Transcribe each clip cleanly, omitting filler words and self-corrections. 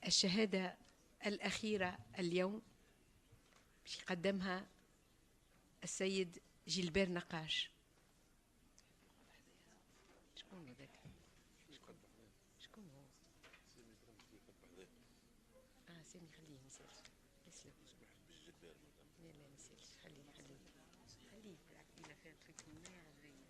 الشهادة الأخيرة اليوم قدمها السيد جيلبير نقاش. شكون هذاك؟ شكون هو؟ سامي خليه مسالش. يسلم. لا لا مسالش، خليه بالعكس إلا فيها تريك merveilleux.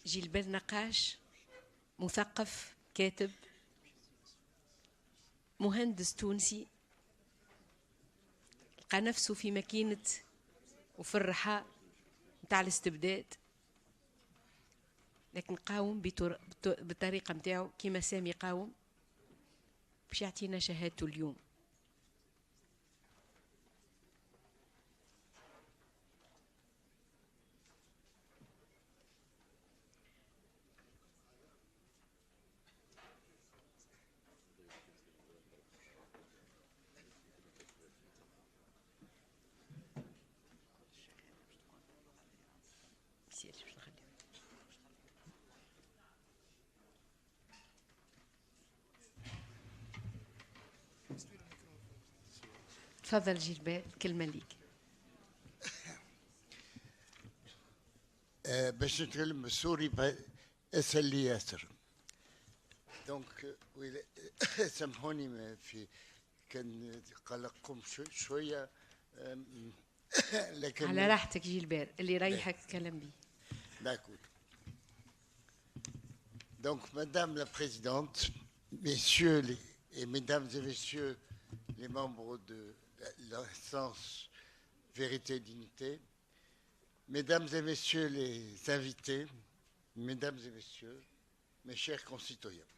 جيلبير نقاش مثقف، كاتب، مهندس تونسي، لقى نفسه في ماكينة وفي الرحاء متاع الاستبداد، لكن قاوم بالطريقة متاعه كما سامي قاوم باش يعطينا شهادته اليوم. تفضل جيلبير، كلمة ليك. باش نتكلم بالسوري اسهل لي ياسر. دونك سامحوني في كان قلقكم شويه لكن على راحتك جيلبير، اللي يريحك كلام بيه. D'accord. Donc, Madame la Présidente, Messieurs et Mesdames et Messieurs les membres de l'instance Vérité et Dignité, Mesdames et Messieurs les invités, Mesdames et Messieurs, mes chers concitoyens,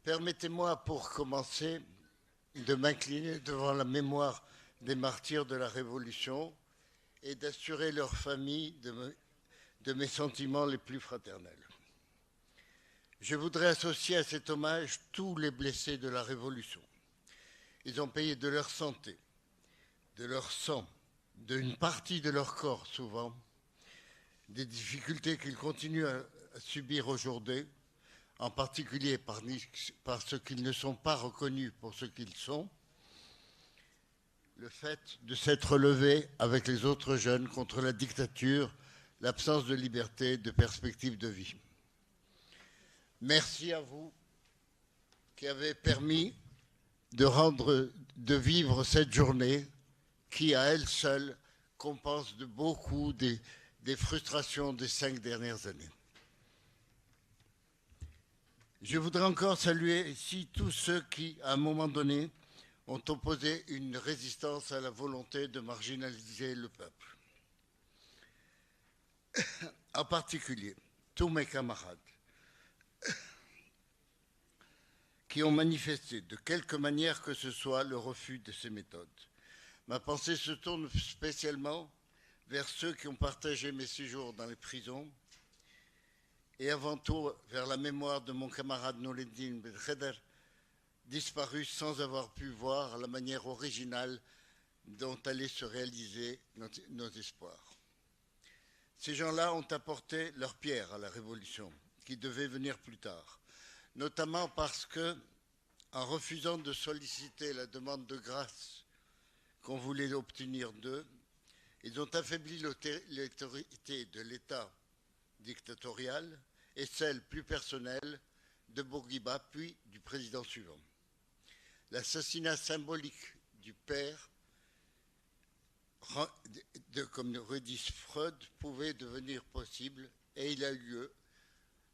permettez-moi pour commencer de m'incliner devant la mémoire des martyrs de la Révolution et d'assurer leurs familles de mes sentiments les plus fraternels. Je voudrais associer à cet hommage tous les blessés de la Révolution. Ils ont payé de leur santé, de leur sang, d'une partie de leur corps souvent, des difficultés qu'ils continuent à subir aujourd'hui, en particulier parce qu'ils ne sont pas reconnus pour ce qu'ils sont, le fait de s'être relevé avec les autres jeunes contre la dictature, l'absence de liberté, de perspective de vie. Merci à vous qui avez permis de vivre cette journée qui, à elle seule, compense de beaucoup des frustrations des 5 dernières années. Je voudrais encore saluer ici tous ceux qui, à un moment donné, ont opposé une résistance à la volonté de marginaliser le peuple. En particulier, tous mes camarades qui ont manifesté de quelque manière que ce soit le refus de ces méthodes. Ma pensée se tourne spécialement vers ceux qui ont partagé mes séjours dans les prisons et avant tout vers la mémoire de mon camarade Noureddine Belkheder, disparu sans avoir pu voir la manière originale dont allaient se réaliser nos espoirs. Ces gens-là ont apporté leur pierre à la révolution qui devait venir plus tard, notamment parce que, en refusant de solliciter la demande de grâce qu'on voulait obtenir d'eux, ils ont affaibli l'autorité de l'État dictatorial et celle plus personnelle de Bourguiba, puis du président suivant. L'assassinat symbolique du père, comme le redit Freud, pouvait devenir possible et il a eu lieu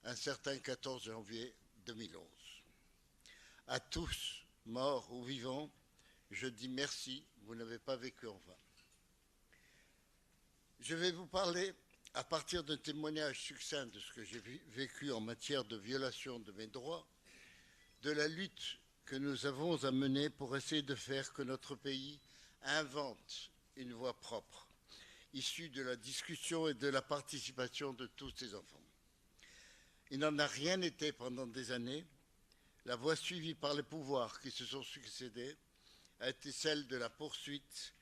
un certain 14 janvier 2011. À tous, morts ou vivants, je dis merci, vous n'avez pas vécu en vain. Je vais vous parler, à partir d'un témoignage succinct de ce que j'ai vécu en matière de violation de mes droits, de la lutte que nous avons à mener pour essayer de faire que notre pays invente une voie propre, issue de la discussion et de la participation de tous ses enfants. Il n'en a rien été pendant des années. La voie suivie par les pouvoirs qui se sont succédés a été celle de la poursuite,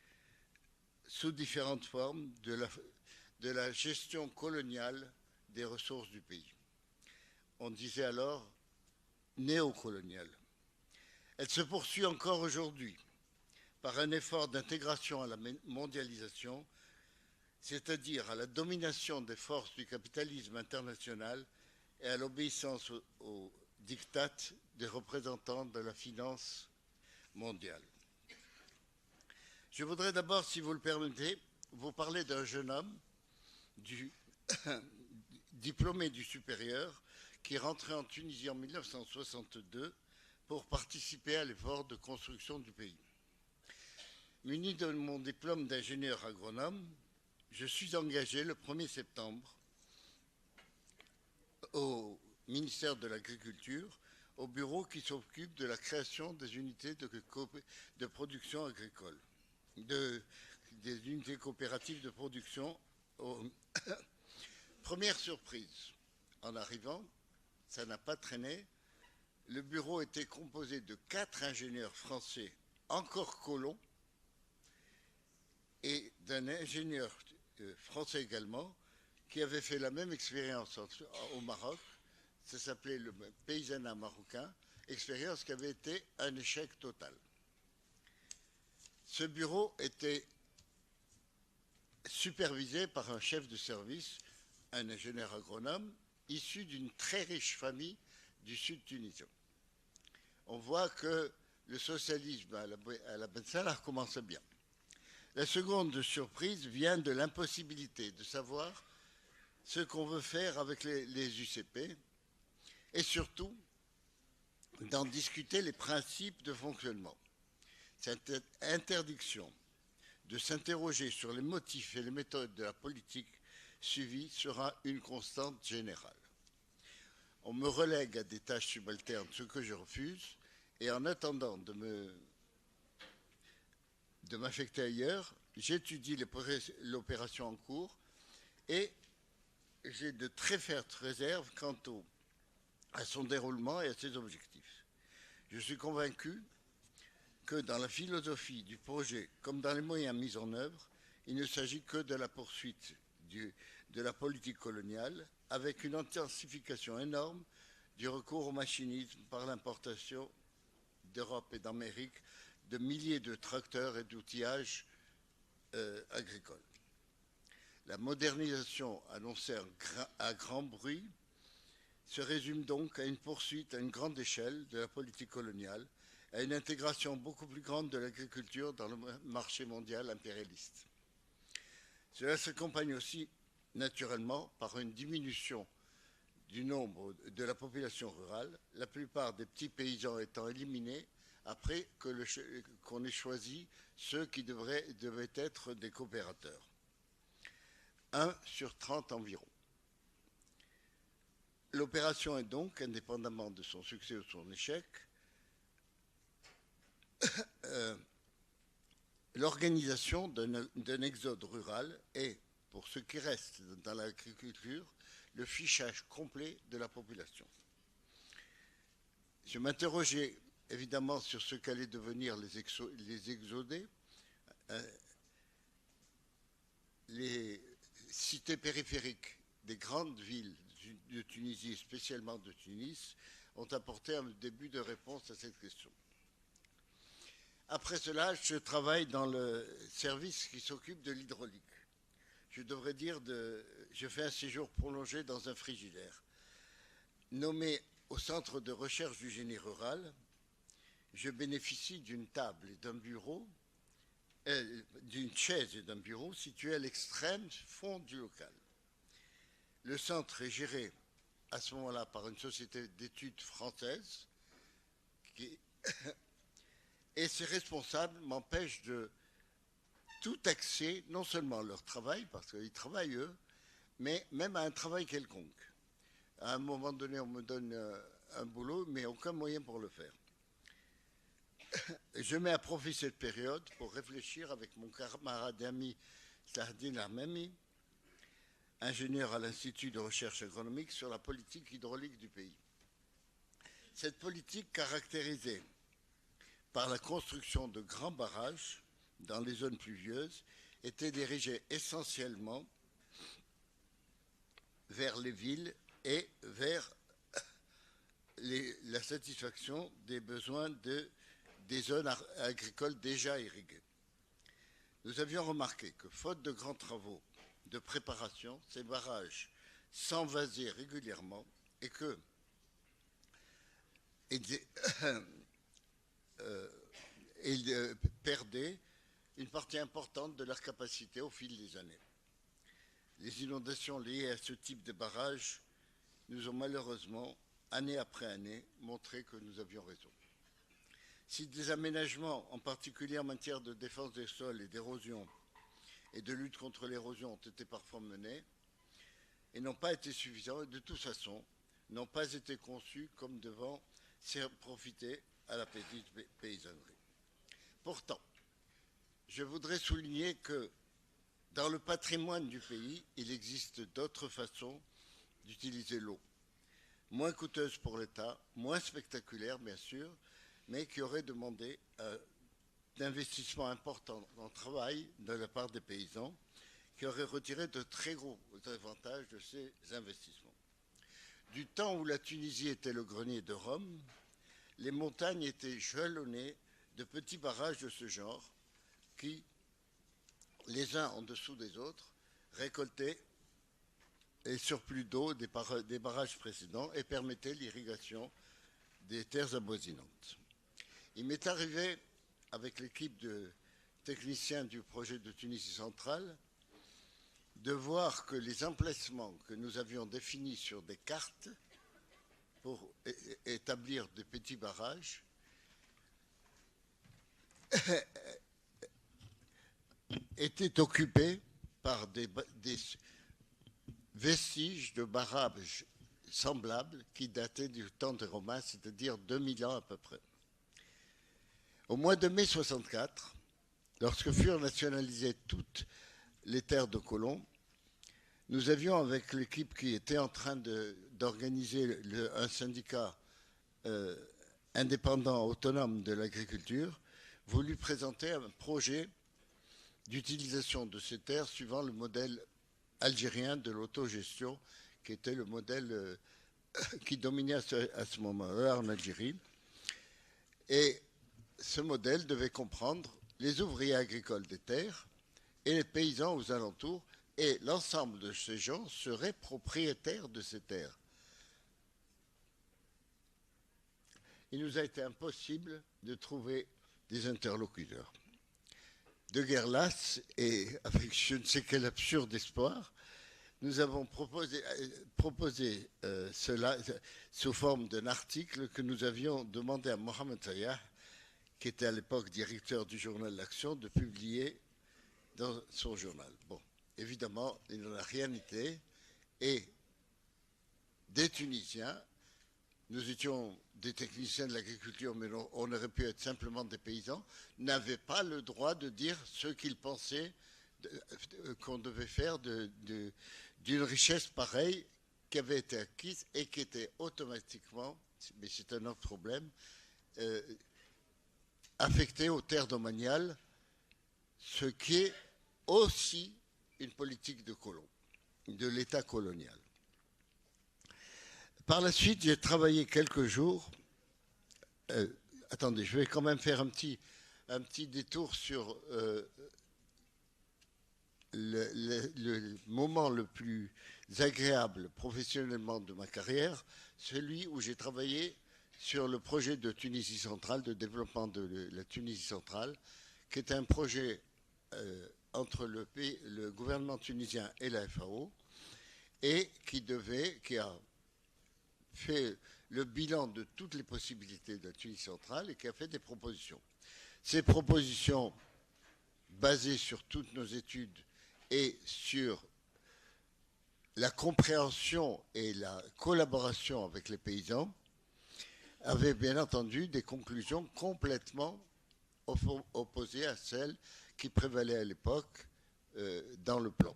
sous différentes formes, de la gestion coloniale des ressources du pays. On disait alors néocoloniale. Elle se poursuit encore aujourd'hui par un effort d'intégration à la mondialisation, c'est-à-dire à la domination des forces du capitalisme international et à l'obéissance aux diktats des représentants de la finance mondiale. Je voudrais d'abord, si vous le permettez, vous parler d'un jeune homme diplômé du supérieur qui est rentré en Tunisie en 1962 pour participer à l'effort de construction du pays. Muni de mon diplôme d'ingénieur agronome, je suis engagé le 1er septembre au ministère de l'Agriculture, au bureau qui s'occupe de la création des unités de production agricole, des unités coopératives de production. Première surprise, en arrivant, ça n'a pas traîné, le bureau était composé de 4 ingénieurs français encore colons et d'un ingénieur français également qui avait fait la même expérience au Maroc. Ça s'appelait le paysanat marocain, expérience qui avait été un échec total. Ce bureau était supervisé par un chef de service, un ingénieur agronome, issu d'une très riche famille du sud tunisien. On voit que le socialisme à la Ben Salah commence bien. La seconde surprise vient de l'impossibilité de savoir ce qu'on veut faire avec les UCP et surtout d'en discuter les principes de fonctionnement. Cette interdiction de s'interroger sur les motifs et les méthodes de la politique suivie sera une constante générale. On me relègue à des tâches subalternes, ce que je refuse, et en attendant de m'affecter ailleurs, j'étudie l'opération en cours et j'ai de très fortes réserves quant à son déroulement et à ses objectifs. Je suis convaincu que dans la philosophie du projet, comme dans les moyens mis en œuvre, il ne s'agit que de la poursuite de la politique coloniale, avec une intensification énorme du recours au machinisme par l'importation d'Europe et d'Amérique de milliers de tracteurs et d'outillages agricoles. La modernisation annoncée à grand bruit se résume donc à une poursuite à une grande échelle de la politique coloniale, à une intégration beaucoup plus grande de l'agriculture dans le marché mondial impérialiste. Cela s'accompagne aussi naturellement par une diminution du nombre de la population rurale, la plupart des petits paysans étant éliminés après qu'on ait choisi ceux qui devaient être des coopérateurs. 1 sur 30 environ. L'opération est donc, indépendamment de son succès ou de son échec, l'organisation d'un exode rural et, pour ce qui reste dans l'agriculture, le fichage complet de la population. Je m'interrogeais évidemment sur ce qu'allaient devenir les exodés. Les cités périphériques des grandes villes de Tunisie, spécialement de Tunis, ont apporté un début de réponse à cette question. Après cela, je travaille dans le service qui s'occupe de l'hydraulique. Je devrais dire, je fais un séjour prolongé dans un frigidaire. Nommé au Centre de recherche du génie rural, je bénéficie d'une table et d'un bureau, d'une chaise et d'un bureau situés à l'extrême fond du local. Le centre est géré à ce moment-là par une société d'études française et ses responsables m'empêchent de tout accès, non seulement à leur travail, parce qu'ils travaillent eux, mais même à un travail quelconque. À un moment donné, on me donne un boulot, mais aucun moyen pour le faire. Je mets à profit cette période pour réfléchir avec mon camarade et ami Sahdin Armami ingénieur à l'Institut de recherche agronomique, sur la politique hydraulique du pays. Cette politique, caractérisée par la construction de grands barrages dans les zones pluvieuses, était dirigée essentiellement vers les villes et vers la satisfaction des besoins des zones agricoles déjà irriguées. Nous avions remarqué que, faute de grands travaux de préparation, ces barrages s'envasaient régulièrement et que ils perdaient une partie importante de leur capacité au fil des années. Les inondations liées à ce type de barrage nous ont malheureusement, année après année, montré que nous avions raison. Si des aménagements, en particulier en matière de défense des sols et d'érosion et de lutte contre l'érosion, ont été parfois menés et n'ont pas été suffisants et de toute façon n'ont pas été conçus comme devant profiter à la petite paysannerie. Pourtant, je voudrais souligner que dans le patrimoine du pays, il existe d'autres façons d'utiliser l'eau, moins coûteuses pour l'État, moins spectaculaires bien sûr, mais qui auraient demandé d'investissements importants en travail de la part des paysans, qui auraient retiré de très gros avantages de ces investissements. Du temps où la Tunisie était le grenier de Rome, les montagnes étaient jalonnées de petits barrages de ce genre qui, les uns en dessous des autres, récoltaient les surplus d'eau des barrages précédents et permettaient l'irrigation des terres avoisinantes. Il m'est arrivé, avec l'équipe de techniciens du projet de Tunisie centrale, de voir que les emplacements que nous avions définis sur des cartes pour établir des petits barrages étaient occupés par des vestiges de barrages semblables qui dataient du temps des Romains, c'est-à-dire 2000 ans à peu près. Au mois de mai 64, lorsque furent nationalisées toutes les terres de colons, nous avions, avec l'équipe qui était en train d'organiser un syndicat indépendant, autonome de l'agriculture, voulu présenter un projet d'utilisation de ces terres suivant le modèle algérien de l'autogestion, qui était le modèle qui dominait à ce moment-là en Algérie. Et ce modèle devait comprendre les ouvriers agricoles des terres et les paysans aux alentours, et l'ensemble de ces gens seraient propriétaires de ces terres. Il nous a été impossible de trouver des interlocuteurs. De guerre lasse et avec je ne sais quel absurde espoir, nous avons proposé cela sous forme d'un article que nous avions demandé à Mohamed Sayah, qui était à l'époque directeur du journal L'Action, de publier dans son journal. Bon, évidemment, il n'en a rien été. Et des Tunisiens, nous étions des techniciens de l'agriculture, mais on aurait pu être simplement des paysans, n'avaient pas le droit de dire ce qu'ils pensaient qu'on devait faire d'une richesse pareille qui avait été acquise et qui était automatiquement, mais c'est un autre problème, affectée aux terres domaniales, ce qui est aussi une politique de colon, de l'État colonial. Par la suite, j'ai travaillé quelques jours. Attendez, je vais quand même faire un petit détour sur le moment le plus agréable professionnellement de ma carrière, celui où j'ai travaillé sur le projet de Tunisie centrale, de développement de la Tunisie centrale, qui est un projet entre le gouvernement tunisien et la FAO, et qui a fait le bilan de toutes les possibilités de la Tunisie centrale et qui a fait des propositions. Ces propositions, basées sur toutes nos études et sur la compréhension et la collaboration avec les paysans, avaient bien entendu des conclusions complètement opposées à celles qui prévalaient à l'époque dans le plan.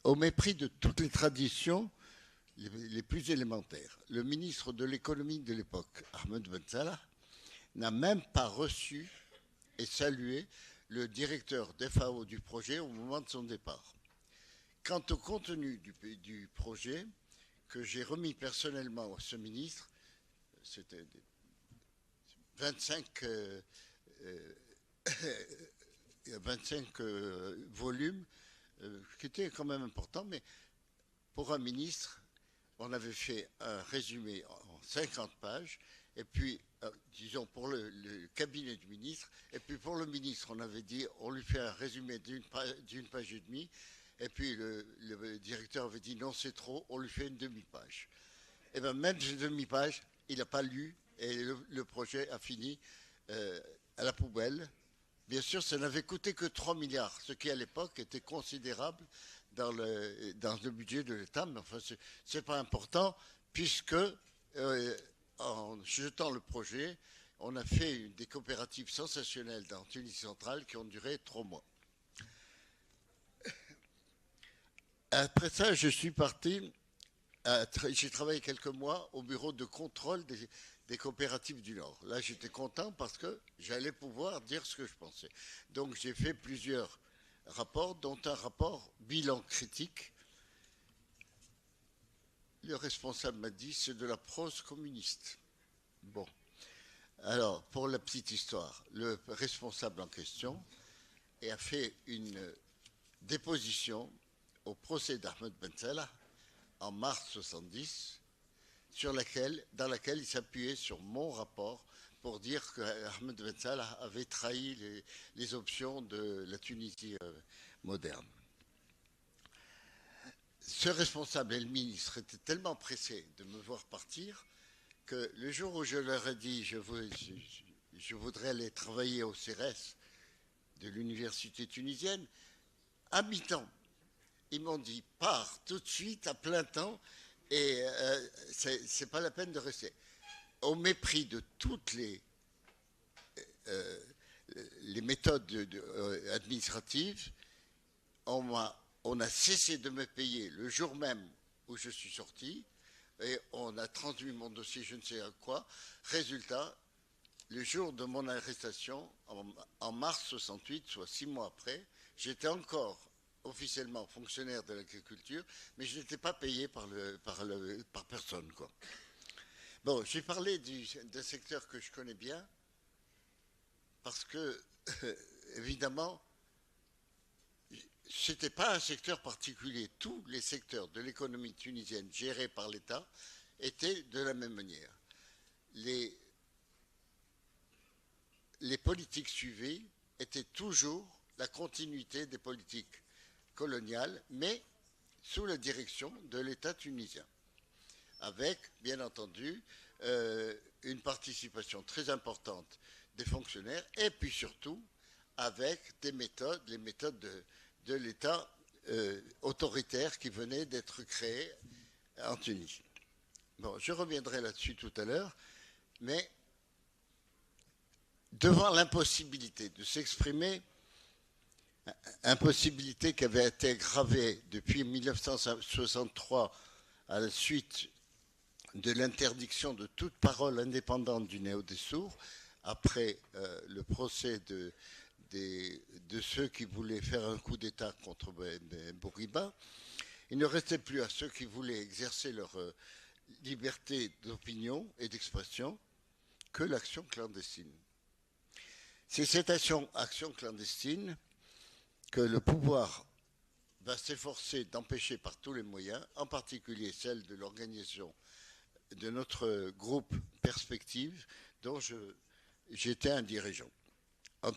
au mépris de toutes les traditions les plus élémentaires. Le ministre de l'économie de l'époque, Ahmed Ben Salah, n'a même pas reçu et salué le directeur d'FAO du projet au moment de son départ. Quant au contenu du projet, que j'ai remis personnellement à ce ministre, c'était 25, 25 volumes, qui étaient quand même importants, mais pour un ministre, on avait fait un résumé en 50 pages, et puis, disons, pour le cabinet du ministre, et puis pour le ministre, on avait dit, on lui fait un résumé d'une page et demie, et puis le directeur avait dit, non, c'est trop, on lui fait une demi-page. Et bien, même cette demi-page, il n'a pas lu, et le projet a fini à la poubelle. Bien sûr, ça n'avait coûté que 3 milliards, ce qui à l'époque était considérable dans le budget de l'État, mais enfin, ce n'est pas important, puisque en jetant le projet, on a fait des coopératives sensationnelles dans Tunisie centrale qui ont duré 3 mois. Après ça, je suis parti, j'ai travaillé quelques mois au bureau de contrôle des coopératives du Nord. Là, j'étais content parce que j'allais pouvoir dire ce que je pensais. Donc, j'ai fait plusieurs rapports, dont un rapport bilan critique. Le responsable m'a dit, c'est de la prose communiste. Bon. Alors, pour la petite histoire, le responsable en question a fait une déposition au procès d'Ahmed Ben Salah en mars 70, dans laquelle il s'appuyait sur mon rapport pour dire qu'Ahmed Ben Salah avait trahi les options de la Tunisie moderne. Ce responsable et le ministre étaient tellement pressés de me voir partir que le jour où je leur ai dit je voudrais aller travailler au CRS de l'université tunisienne, à mi-temps, ils m'ont dit pars tout de suite à plein temps et c'est pas la peine de rester. Au mépris de toutes les méthodes administratives, on a cessé de me payer le jour même où je suis sorti et on a transmis mon dossier je ne sais à quoi. Résultat, le jour de mon arrestation, en mars 68, soit 6 mois après, j'étais encore officiellement fonctionnaire de l'agriculture, mais je n'étais pas payé par personne, quoi. Bon, j'ai parlé d'un secteur que je connais bien, parce que, évidemment, ce n'était pas un secteur particulier. Tous les secteurs de l'économie tunisienne gérés par l'État étaient de la même manière. Les politiques suivies étaient toujours la continuité des politiques coloniales, mais sous la direction de l'État tunisien, avec, bien entendu, une participation très importante des fonctionnaires, et puis surtout avec les méthodes de l'État autoritaire qui venait d'être créé en Tunisie. Bon, je reviendrai là-dessus tout à l'heure, mais devant l'impossibilité de s'exprimer, impossibilité qui avait été aggravée depuis 1963 à la suite de l'interdiction de toute parole indépendante du Néo des Sourds, après le procès de ceux qui voulaient faire un coup d'État contre Bourguiba, il ne restait plus à ceux qui voulaient exercer leur liberté d'opinion et d'expression que l'action clandestine. C'est cette action clandestine que le pouvoir va s'efforcer d'empêcher par tous les moyens, en particulier celle de l'organisation de notre groupe Perspective, dont j'étais un dirigeant. À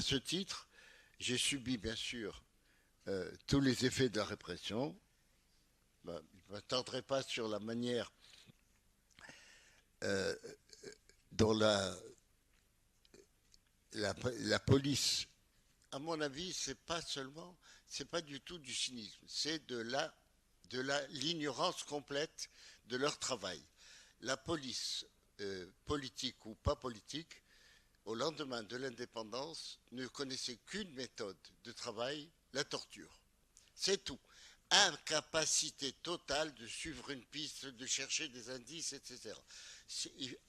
ce titre, j'ai subi bien sûr tous les effets de la répression. Je ne m'attarderai pas sur la manière dont la police, à mon avis, c'est pas du tout du cynisme, c'est de l'ignorance complète de leur travail. La police, politique ou pas politique, au lendemain de l'indépendance, ne connaissait qu'une méthode de travail, la torture. c'est tout. Incapacité totale de suivre une piste, de chercher des indices, etc.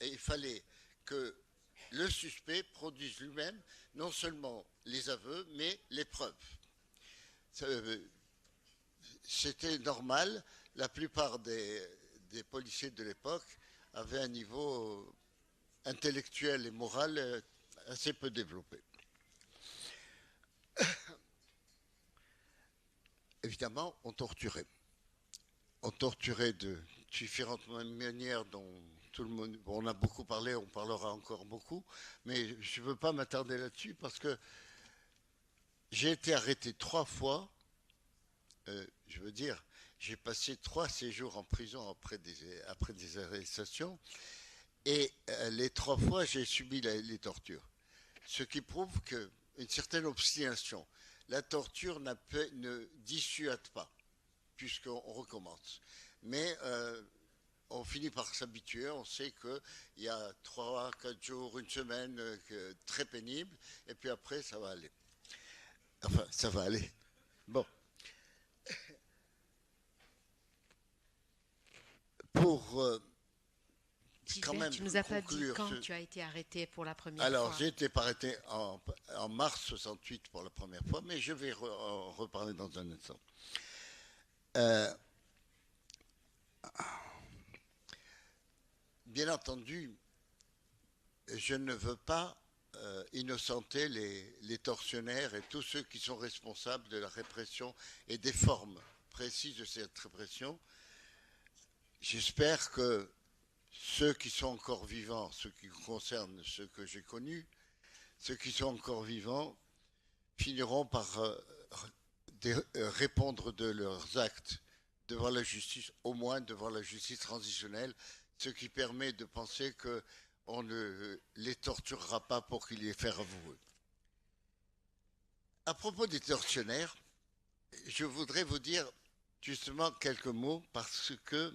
Il fallait que le suspect produise lui-même non seulement les aveux, mais les preuves. C'était normal. La plupart des policiers de l'époque avaient un niveau intellectuel et moral assez peu développé. Évidemment, on torturait. On torturait de différentes manières dont tout le monde... Bon, on a beaucoup parlé, on parlera encore beaucoup, mais je ne veux pas m'attarder là-dessus parce que j'ai été arrêté 3 fois. Je veux dire, j'ai passé 3 séjours en prison après des arrestations et les 3 fois, j'ai subi les tortures. Ce qui prouve qu'une certaine obstination. La torture ne dissuade pas, puisqu'on recommence. Mais on finit par s'habituer, on sait qu'il y a 3, 4 jours, une semaine très pénible, et puis après, ça va aller. Enfin, ça va aller. Bon. Pour quand même Tu nous as pas dit conclure quand tu as été arrêté pour la première Alors, fois. j'ai été arrêté en mars 68 pour la première fois, mais je vais en reparler dans un instant. Bien entendu, je ne veux pas innocenter les tortionnaires et tous ceux qui sont responsables de la répression et des formes précises de cette répression. J'espère que ceux qui sont encore vivants, ceux qui concernent ceux que j'ai connus, ceux qui sont encore vivants finiront par répondre de leurs actes devant la justice, au moins devant la justice transitionnelle, ce qui permet de penser qu'on ne les torturera pas pour qu'ils les fassent avouer. À propos des tortionnaires, je voudrais vous dire justement quelques mots parce que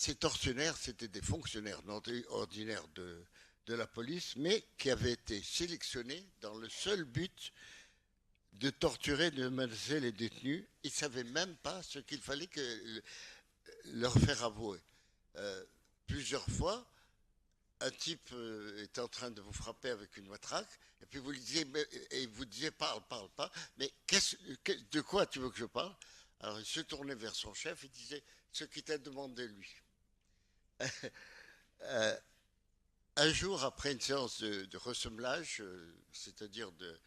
ces tortionnaires, c'était des fonctionnaires ordinaires de la police, mais qui avaient été sélectionnés dans le seul but de torturer, de menacer les détenus. Ils ne savaient même pas ce qu'il fallait leur faire avouer. Plusieurs fois, un type est en train de vous frapper avec une matraque, et puis vous lui disiez, et vous disiez parle, mais de quoi tu veux que je parle? Alors il se tournait vers son chef et disait ce qu'il t'a demandé lui. Un jour, après une séance de ressemblage, c'est-à-dire de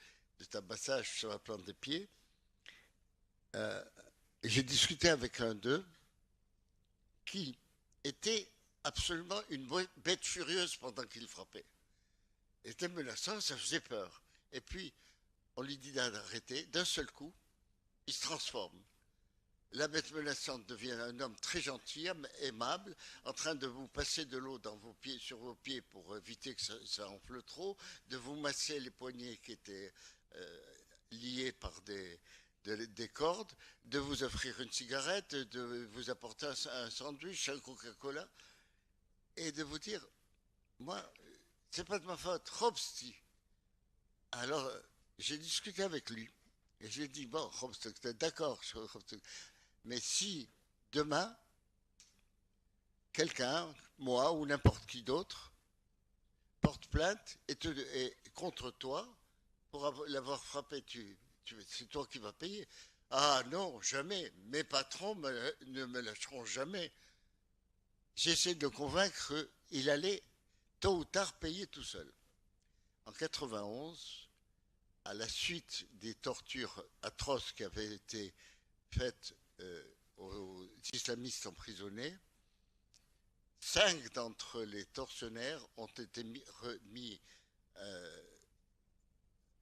tabassage sur la plante des pieds, j'ai discuté avec un d'eux qui était absolument une bête furieuse pendant qu'il frappait. Il était menaçant, ça faisait peur. Et puis, on lui dit d'arrêter. D'un seul coup, il se transforme. La bête menaçante devient un homme très gentil, aimable, en train de vous passer de l'eau sur vos pieds pour éviter que ça enfle trop, de vous masser les poignets qui étaient liés par des cordes, de vous offrir une cigarette, de vous apporter un sandwich, un Coca-Cola, et de vous dire, moi, c'est pas de ma faute, Robsti. Alors, j'ai discuté avec lui, et j'ai dit, bon, Robsti, d'accord, mais si demain, quelqu'un, moi ou n'importe qui d'autre, porte plainte et contre toi pour l'avoir frappé, c'est toi qui vas payer. Ah non, jamais. Mes patrons ne me lâcheront jamais. J'essaie de le convaincre qu'il allait tôt ou tard payer tout seul. En 91, à la suite des tortures atroces qui avaient été faites aux islamistes emprisonnés, 5 d'entre les tortionnaires ont été remis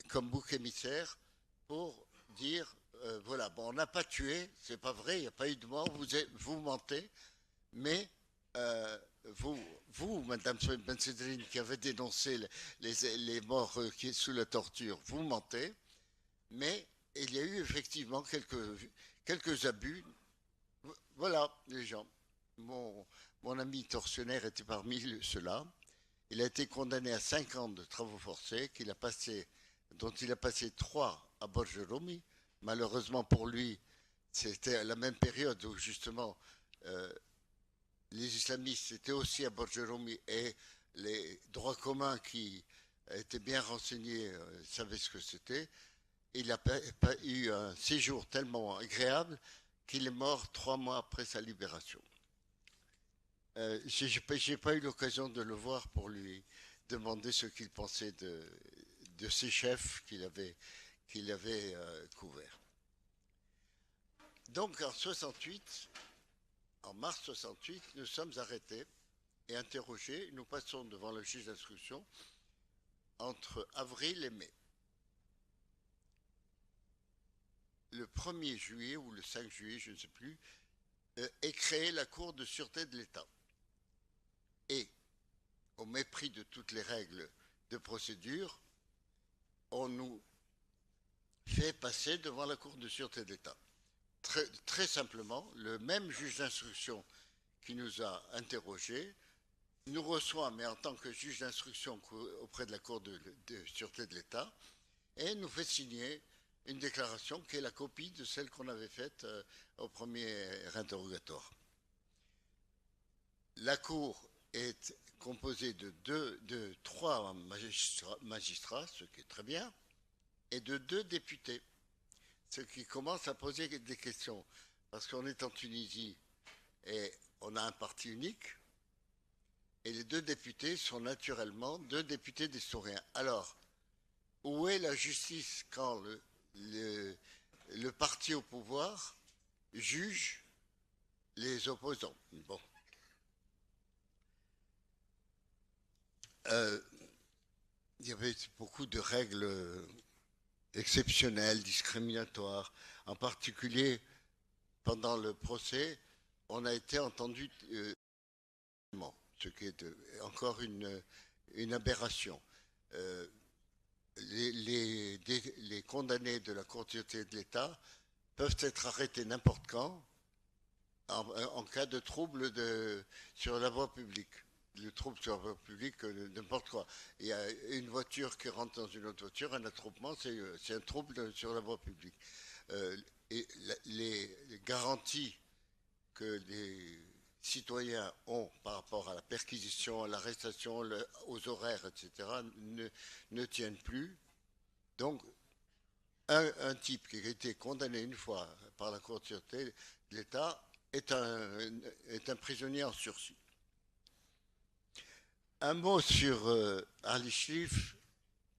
comme bouc émissaire pour dire voilà, bon, on n'a pas tué, c'est pas vrai, il n'y a pas eu de mort, vous mentez, mais vous, Madame Ben Sedrine, qui avez dénoncé les morts sous la torture, vous mentez, mais il y a eu effectivement quelques abus. Voilà les gens. Mon ami tortionnaire était parmi ceux-là. Il a été condamné à 5 ans de travaux forcés dont il a passé 3 à Borgeroni, malheureusement pour lui, c'était à la même période où justement euh, les islamistes étaient aussi à Borjolomi et les droits communs qui étaient bien renseignés savaient ce que c'était. Il n'a pas eu un séjour tellement agréable qu'il est mort 3 mois après sa libération. J'ai pas eu l'occasion de le voir pour lui demander ce qu'il pensait de ces chefs qu'il avait couverts. Donc en 68, en mars 68, nous sommes arrêtés et interrogés. Nous passons devant le juge d'instruction entre avril et mai. Le 1er juillet ou le 5 juillet, je ne sais plus, est créée la Cour de sûreté de l'État. Et, au mépris de toutes les règles de procédure, on nous fait passer devant la Cour de sûreté de l'État. Très simplement, le même juge d'instruction qui nous a interrogés nous reçoit, mais en tant que juge d'instruction auprès de la Cour de sûreté de l'État, et nous fait signer une déclaration qui est la copie de celle qu'on avait faite au premier interrogatoire. La Cour est composée de 3 magistrats, ce qui est très bien, et de 2 députés, ce qui commence à poser des questions, parce qu'on est en Tunisie et on a un parti unique, et les 2 députés sont naturellement 2 députés d'historiens. Alors, où est la justice quand le parti au pouvoir juge les opposants? Bon. Il y avait beaucoup de règles exceptionnelles, discriminatoires. En particulier, pendant le procès, on a été entendu, ce qui est encore une aberration. Les condamnés de la Cour de sûreté de l'État peuvent être arrêtés n'importe quand en cas de trouble sur la voie publique. Le trouble sur la voie publique, n'importe quoi. Il y a une voiture qui rentre dans une autre voiture, un attroupement, c'est un trouble sur la voie publique. Et les garanties que les citoyens ont par rapport à la perquisition, à l'arrestation, aux horaires, etc., ne tiennent plus. Donc, un type qui a été condamné une fois par la Cour de sûreté de l'État est un prisonnier en sursis. Un mot sur Ali Shlif,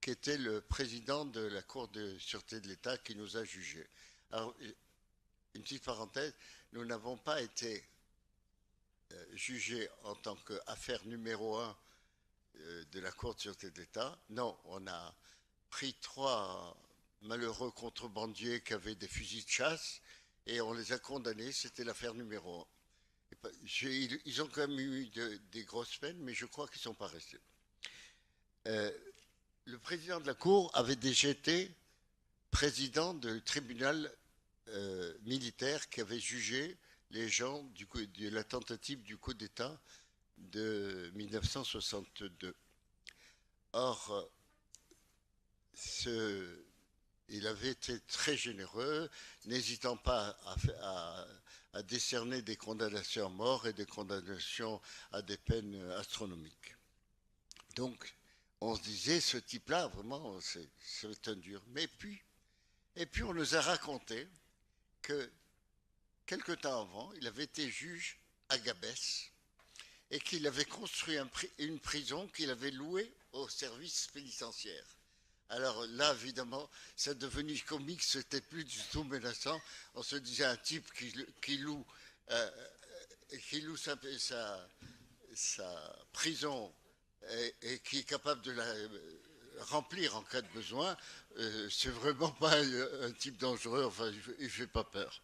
qui était le président de la Cour de sûreté de l'État qui nous a jugés. Alors, une petite parenthèse, nous n'avons pas été jugés en tant qu'affaire numéro 1 de la Cour de sûreté de l'État. Non, on a pris 3 malheureux contrebandiers qui avaient des fusils de chasse et on les a condamnés, c'était l'affaire numéro 1. Ils ont quand même eu des grosses peines, mais je crois qu'ils ne sont pas restés. Le président de la Cour avait déjà été président du tribunal militaire qui avait jugé les gens de la tentative du coup d'État de 1962. Or, il avait été très généreux, n'hésitant pas à décerner des condamnations à mort et des condamnations à des peines astronomiques. Donc, on se disait, ce type-là, vraiment, c'est un dur. Et puis on nous a raconté que, quelque temps avant, il avait été juge à Gabès et qu'il avait construit une prison qu'il avait louée au service pénitentiaire. Alors là, évidemment, c'est devenu comique, c'était plus du tout menaçant. On se disait un type qui loue sa prison et qui est capable de la remplir en cas de besoin, c'est vraiment pas un type dangereux, enfin, il fait pas peur.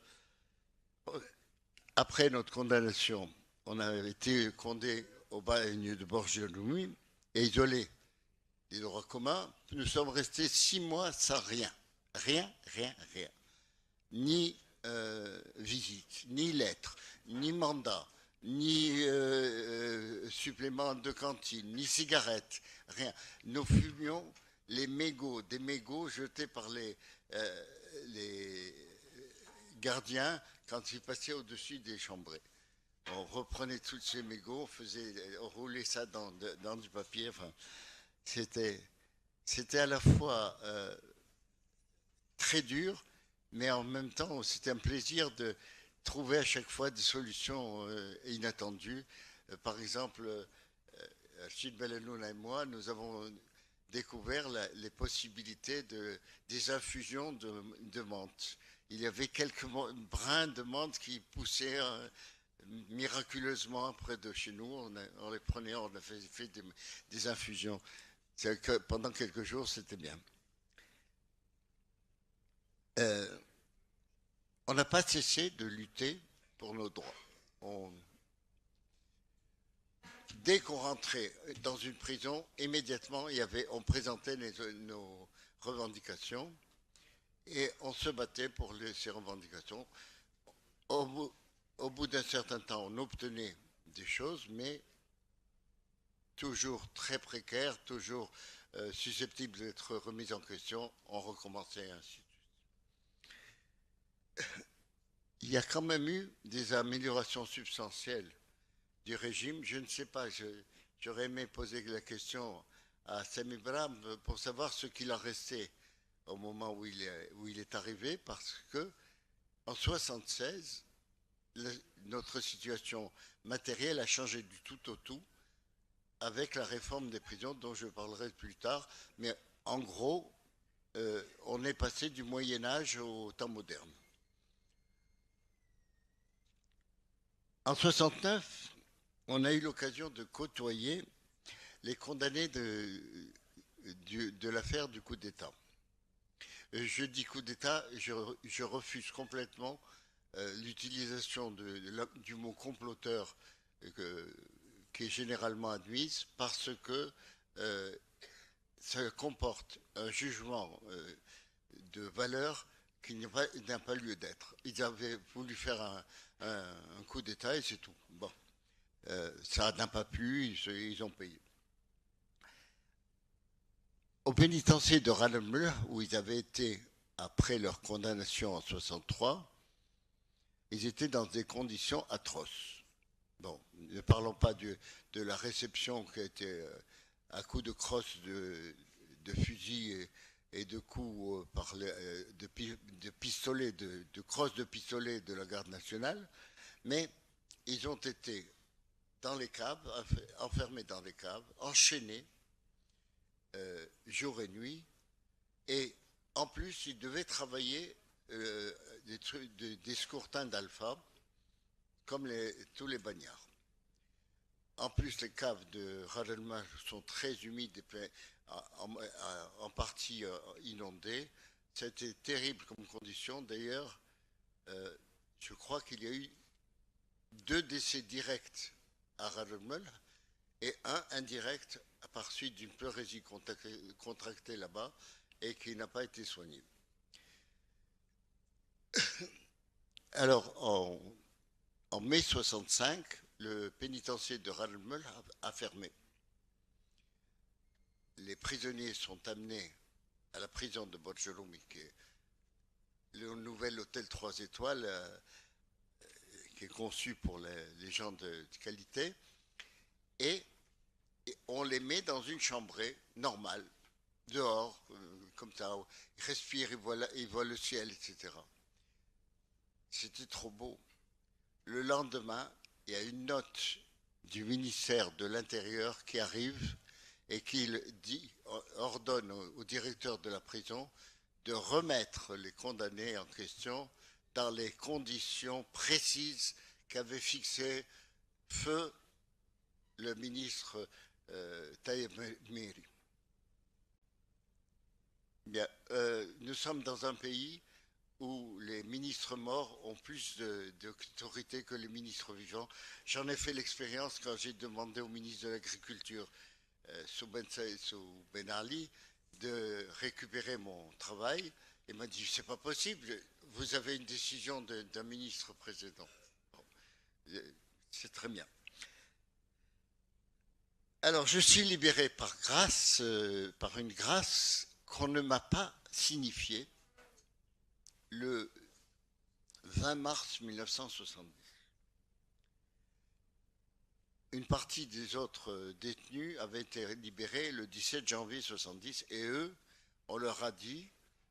Après notre condamnation, on a été condamné au bagne de Borjolomi et isolé des droits communs. Nous sommes restés 6 mois sans rien. Rien. Ni visite, ni lettre, ni mandat, ni supplément de cantine, ni cigarette, rien. Nous fumions des mégots jetés par les gardiens quand ils passaient au-dessus des chambrées. On reprenait tous ces mégots, on roulait ça dans du papier. Enfin, c'était à la fois très dur, mais en même temps, c'était un plaisir de trouver à chaque fois des solutions inattendues. Par exemple, Achille Bellanouna et moi, nous avons découvert les possibilités des infusions de menthe. Il y avait quelques brins de menthe qui poussaient miraculeusement près de chez nous. On les prenait, on a fait des infusions. Pendant quelques jours, c'était bien. On n'a pas cessé de lutter pour nos droits. Dès qu'on rentrait dans une prison, immédiatement, on présentait nos revendications et on se battait pour ces revendications. Au bout d'un certain temps, on obtenait des choses, mais toujours très précaires, toujours susceptibles d'être remises en question. On recommençait ainsi. Il y a quand même eu des améliorations substantielles du régime. Je ne sais pas, j'aurais aimé poser la question à Sami Bram pour savoir ce qu'il a resté au moment où il est arrivé, parce que en 1976, notre situation matérielle a changé du tout au tout avec la réforme des prisons dont je parlerai plus tard. Mais en gros, on est passé du Moyen Âge au temps moderne. En 1969, on a eu l'occasion de côtoyer les condamnés de l'affaire du coup d'État. Je dis coup d'État, je refuse complètement l'utilisation du mot comploteur qui est généralement admise, parce que ça comporte un jugement de valeur qui n'a pas lieu d'être. Ils avaient voulu faire un coup d'État et c'est tout. Bon, ça n'a pas plu, ils ont payé. Au pénitencier de Ranelagh, où ils avaient été après leur condamnation en 1963, ils étaient dans des conditions atroces. Bon, ne parlons pas de la réception qui a été à coups de crosse de fusil et de coups de pistolet, de crosse de pistolet de la garde nationale, mais ils ont été dans les caves, enfermés dans les caves, enchaînés jour et nuit, et en plus ils devaient travailler des scourtins d'alpha comme tous les bagnards. En plus, les caves de Ranelagh sont très humides et en partie inondées. C'était terrible comme condition. D'ailleurs, je crois qu'il y a eu 2 décès directs à Ranelagh et un indirect par suite d'une pleurésie contractée là-bas et qui n'a pas été soignée. Alors, en mai 65, le pénitencier de Ranelagh a fermé. Les prisonniers sont amenés à la prison de Borjolumi, qui est le nouvel hôtel 3 étoiles qui est conçu pour les gens de qualité, et on les met dans une chambrée normale, dehors, comme ça, ils respirent, ils voient le ciel, etc. C'était trop beau. Le lendemain, il y a une note du ministère de l'Intérieur qui arrive et qui ordonne au directeur de la prison de remettre les condamnés en question dans les conditions précises qu'avait fixées feu le ministre Taïeb Meri. Bien, nous sommes dans un pays où les ministres morts ont plus d'autorité que les ministres vivants. J'en ai fait l'expérience quand j'ai demandé au ministre de l'Agriculture, Sou Ben Ali, de récupérer mon travail. Il m'a dit, c'est pas possible, vous avez une décision d'un ministre précédent. Bon, c'est très bien. Alors, je suis libéré par grâce, par une grâce qu'on ne m'a pas signifiée. le 20 mars 1970. Une partie des autres détenus avait été libérée le 17 janvier 70 et eux, on leur a dit,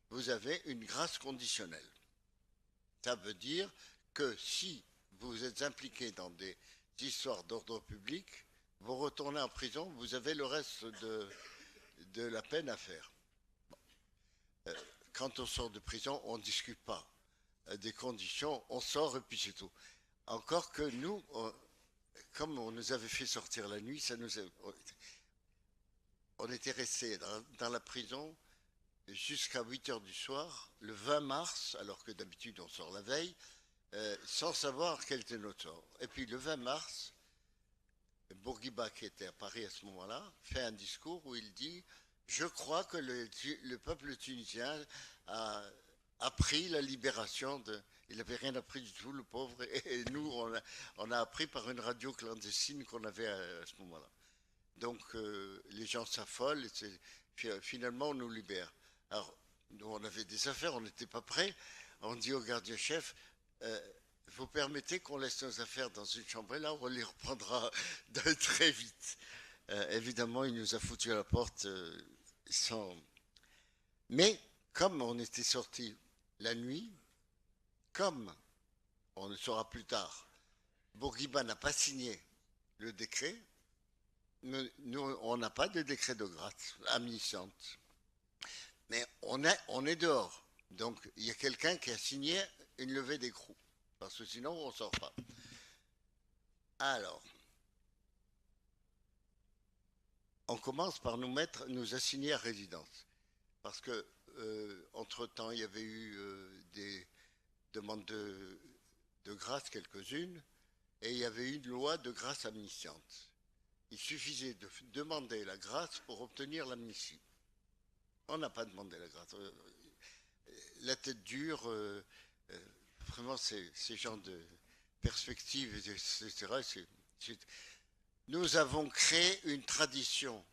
vous avez une grâce conditionnelle. Ça veut dire que si vous êtes impliqué dans des histoires d'ordre public, vous retournez en prison, vous avez le reste de la peine à faire. Bon. Quand on sort de prison, on ne discute pas des conditions, on sort et puis c'est tout. Encore que nous, comme on nous avait fait sortir la nuit, on était resté dans la prison jusqu'à 8 heures du soir, le 20 mars, alors que d'habitude on sort la veille, sans savoir quel était notre sort. Et puis le 20 mars, Bourguiba, qui était à Paris à ce moment-là, fait un discours où il dit « Je crois que le peuple tunisien a pris la libération de... » Il n'avait rien appris du tout, le pauvre, et nous, on a appris par une radio clandestine qu'on avait à ce moment-là. Donc les gens s'affolent, et finalement on nous libère. Alors, nous, on avait des affaires, on n'était pas prêts. On dit au gardien-chef, vous permettez qu'on laisse nos affaires dans une chambre et là, on les reprendra très vite. Évidemment, il nous a foutu à la porte sans... Mais, comme on était sortis la nuit, comme on le saura plus tard, Bourguiba n'a pas signé le décret, nous, on n'a pas de décret de grâce amnistiante. Mais on est dehors. Donc, il y a quelqu'un qui a signé une levée d'écrou. Parce que sinon, on ne sort pas. Alors, on commence par nous assigner à résidence. Parce que, entre-temps, il y avait eu des demandes de grâce, quelques-unes, et il y avait eu une loi de grâce amnistiante. Il suffisait de demander la grâce pour obtenir l'amnistie. On n'a pas demandé la grâce. La tête dure, vraiment, ces genres de perspectives, etc. Nous avons créé une tradition.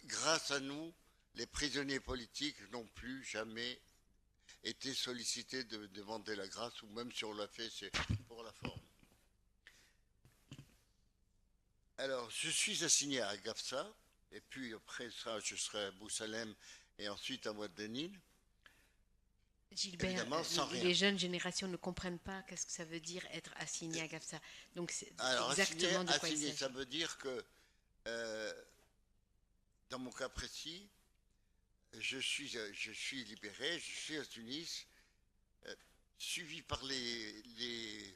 Grâce à nous, les prisonniers politiques n'ont plus jamais été sollicités de demander la grâce, ou même si on l'a fait, c'est pour la forme. Alors, je suis assigné à Gafsa, et puis après ça, je serai à Boussalem et ensuite à Ouadénine. Gilbert, les jeunes générations ne comprennent pas qu'est-ce que ça veut dire être assigné à GAFSA. Donc, c'est exactement de quoi il s'agit. Ça veut dire que, dans mon cas précis, je suis libéré, je suis à Tunis, suivi par les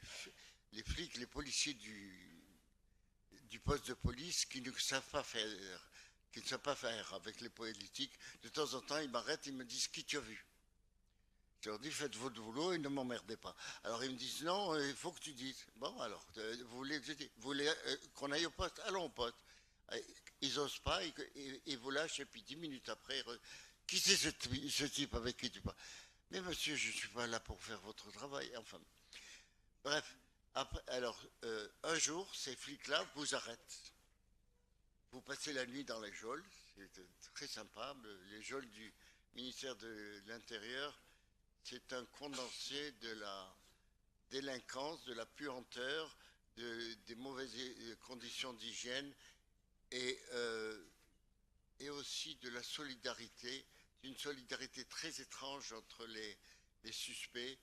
flics, les policiers du poste de police qui ne savent pas faire avec les politiques. De temps en temps, ils m'arrêtent, ils me disent qui tu as vu. Je leur dis faites votre boulot et ne m'emmerdez pas. Alors ils me disent non, il faut que tu dises. Bon alors, vous voulez qu'on aille au poste, allons au poste. Ils n'osent pas, ils vous lâchent et puis 10 minutes après, qui c'est ce type avec qui tu parles? Mais monsieur, je ne suis pas là pour faire votre travail. Enfin, bref. Après, alors, un jour, ces flics-là vous arrêtent. Vous passez la nuit dans les geôles, c'est très sympa. Les geôles du ministère de l'Intérieur, c'est un condensé de la délinquance, de la puanteur, des mauvaises conditions d'hygiène et aussi de la solidarité, d'une solidarité très étrange entre les suspects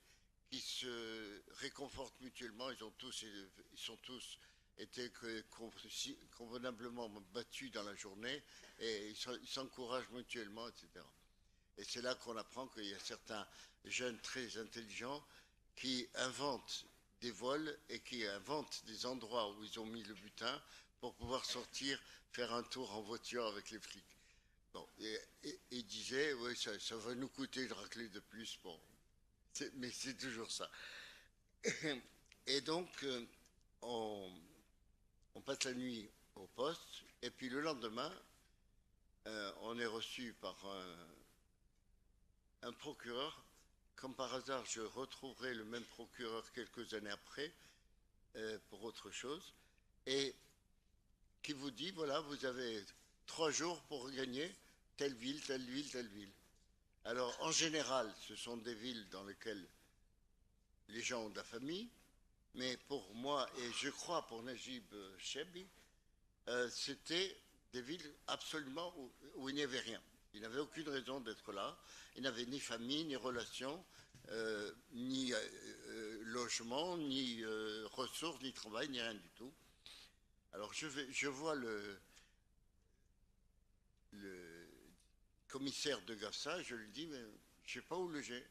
qui se réconfortent mutuellement. Ils sont tous été convenablement battus dans la journée et ils s'encouragent mutuellement, etc. Et c'est là qu'on apprend qu'il y a certains jeunes très intelligents qui inventent des vols et qui inventent des endroits où ils ont mis le butin pour pouvoir sortir, faire un tour en voiture avec les flics. Bon, et ils disaient, oui, ça va nous coûter une raclée de plus. Bon, mais c'est toujours ça. Et donc, on passe la nuit au poste, et puis le lendemain, on est reçu par un procureur. Comme par hasard, je retrouverai le même procureur quelques années après, pour autre chose, et qui vous dit, voilà, vous avez 3 jours pour gagner telle ville, telle ville, telle ville. Alors, en général, ce sont des villes dans lesquelles les gens ont de la famille, mais pour moi, et je crois pour Najib Chebi, c'était des villes absolument où il n'y avait rien. Il n'avait aucune raison d'être là. Il n'avait ni famille, ni relation, ni logement, ni ressources, ni travail, ni rien du tout. Alors je vois le commissaire de Gafsa, je lui dis, mais je ne sais pas où loger.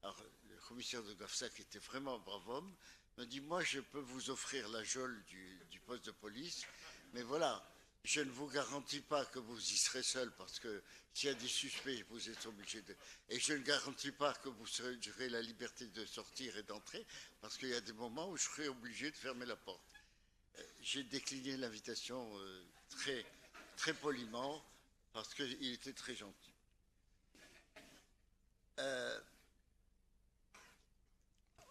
Alors le commissaire de Gafsa, qui était vraiment un brave homme, me dit, moi je peux vous offrir la geôle du poste de police, mais voilà, je ne vous garantis pas que vous y serez seul parce que s'il y a des suspects, vous êtes obligé de... Et je ne garantis pas que vous aurez la liberté de sortir et d'entrer parce qu'il y a des moments où je serai obligé de fermer la porte. J'ai décliné l'invitation très, très poliment parce qu'il était très gentil. Euh,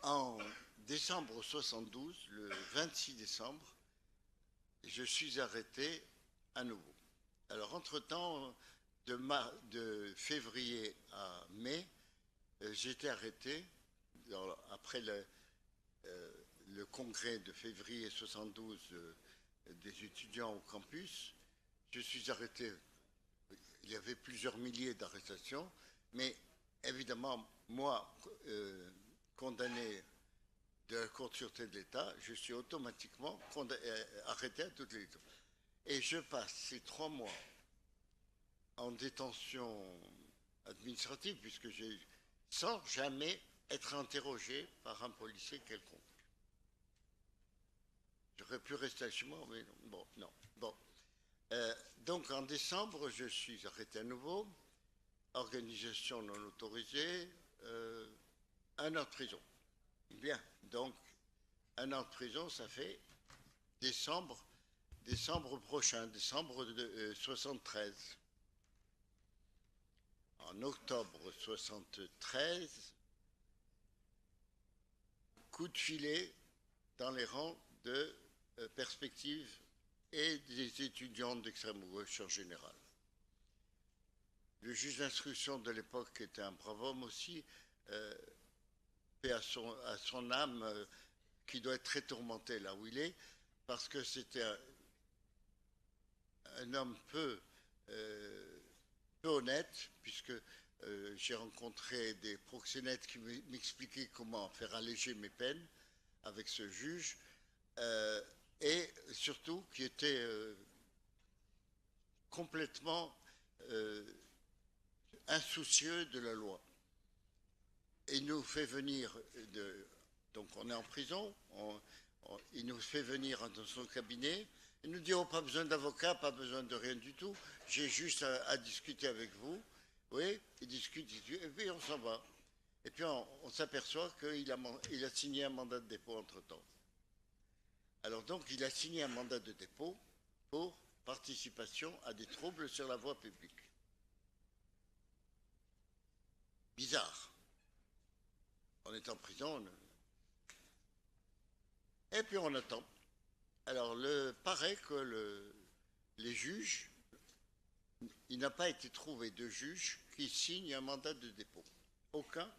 en décembre 72, le 26 décembre, je suis arrêté à nouveau. Alors, entre-temps, de février à mai, j'ai été arrêté après le congrès de février 72 des étudiants au campus. Je suis arrêté, il y avait plusieurs milliers d'arrestations, mais évidemment, moi, condamné de la Cour de sûreté de l'État, je suis automatiquement arrêté à toutes les étapes. Et je passe ces 3 mois en détention administrative, puisque sans jamais être interrogé par un policier quelconque. J'aurais pu rester chez moi, mais non. Bon, non. Bon. Donc en décembre, je suis arrêté à nouveau, organisation non autorisée, 1 an de prison. Bien, donc 1 an de prison, ça fait décembre prochain, décembre de 73. En octobre 73, coup de filet dans les rangs de Perspective et des étudiants d'extrême gauche en général. Le juge d'instruction de l'époque était un brave homme aussi, paix à son âme, qui doit être très tourmenté là où il est, parce que c'était un homme peu honnête, puisque j'ai rencontré des proxénètes qui m'expliquaient comment faire alléger mes peines avec ce juge, et surtout qui était complètement insoucieux de la loi. Et il nous fait venir, donc on est en prison, il nous fait venir dans son cabinet, il nous dit, oh, pas besoin d'avocat, pas besoin de rien du tout, j'ai juste à discuter avec vous. Oui, il discute, et puis on s'en va. Et puis on s'aperçoit qu'il a signé un mandat de dépôt entre-temps. Alors donc, il a signé un mandat de dépôt pour participation à des troubles sur la voie publique. Bizarre. On est en prison. Et puis on attend. Alors, paraît que les juges, il n'a pas été trouvé de juge qui signe un mandat de dépôt. Aucun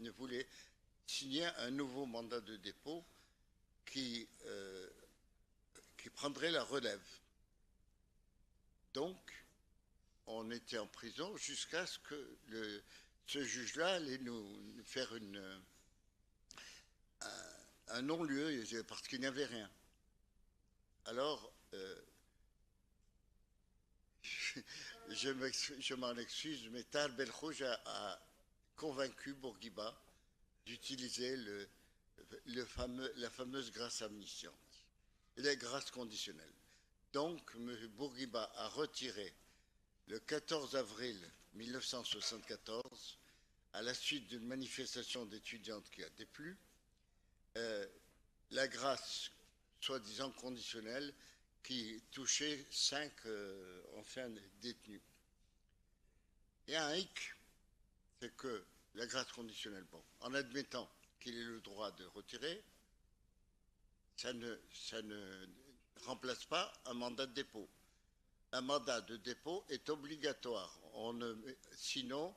ne voulait signer un nouveau mandat de dépôt qui prendrait la relève. Donc, on était en prison jusqu'à ce que ce juge-là allait nous faire un non-lieu, parce qu'il n'y avait rien. Alors, je m'en excuse, mais Tal Belkhouj a convaincu Bourguiba d'utiliser la fameuse grâce amnistiante, la grâce conditionnelle. Donc, M. Bourguiba a retiré le 14 avril 1974, à la suite d'une manifestation d'étudiantes qui a déplu, la grâce soi-disant conditionnelle qui touchait 5 anciens détenus. Il y a un hic, c'est que la grâce conditionnelle, bon, en admettant qu'il ait le droit de retirer, ça ne remplace pas un mandat de dépôt. Un mandat de dépôt est obligatoire. Sinon,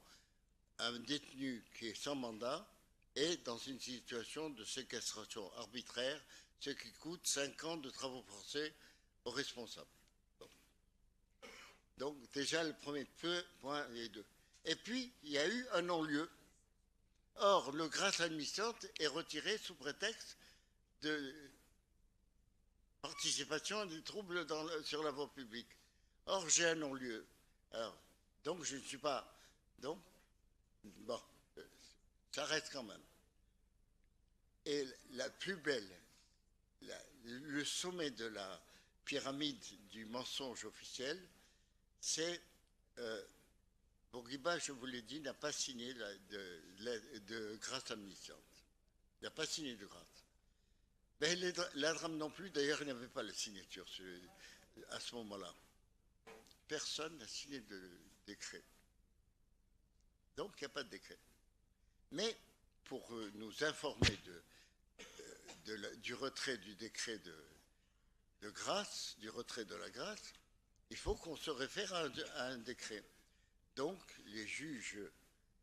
un détenu qui est sans mandat est dans une situation de séquestration arbitraire, ce qui coûte 5 ans de travaux forcés aux responsables. Donc déjà le premier point et deux. Et puis il y a eu un non-lieu. Or le grâce administrante est retiré sous prétexte de participation à des troubles sur la voie publique. Or j'ai un non-lieu. Alors donc je ne suis pas. Donc bon, ça reste quand même. Et la plus belle, le sommet de la pyramide du mensonge officiel, c'est Bourguiba, je vous l'ai dit, n'a pas signé de grâce administrante. Il n'a pas signé de grâce. Mais la drame non plus, d'ailleurs, il n'avait pas la signature à ce moment-là. Personne n'a signé de décret. Donc, il n'y a pas de décret. Mais pour nous informer du retrait du décret de grâce, du retrait de la grâce, il faut qu'on se réfère à un décret. Donc, les juges,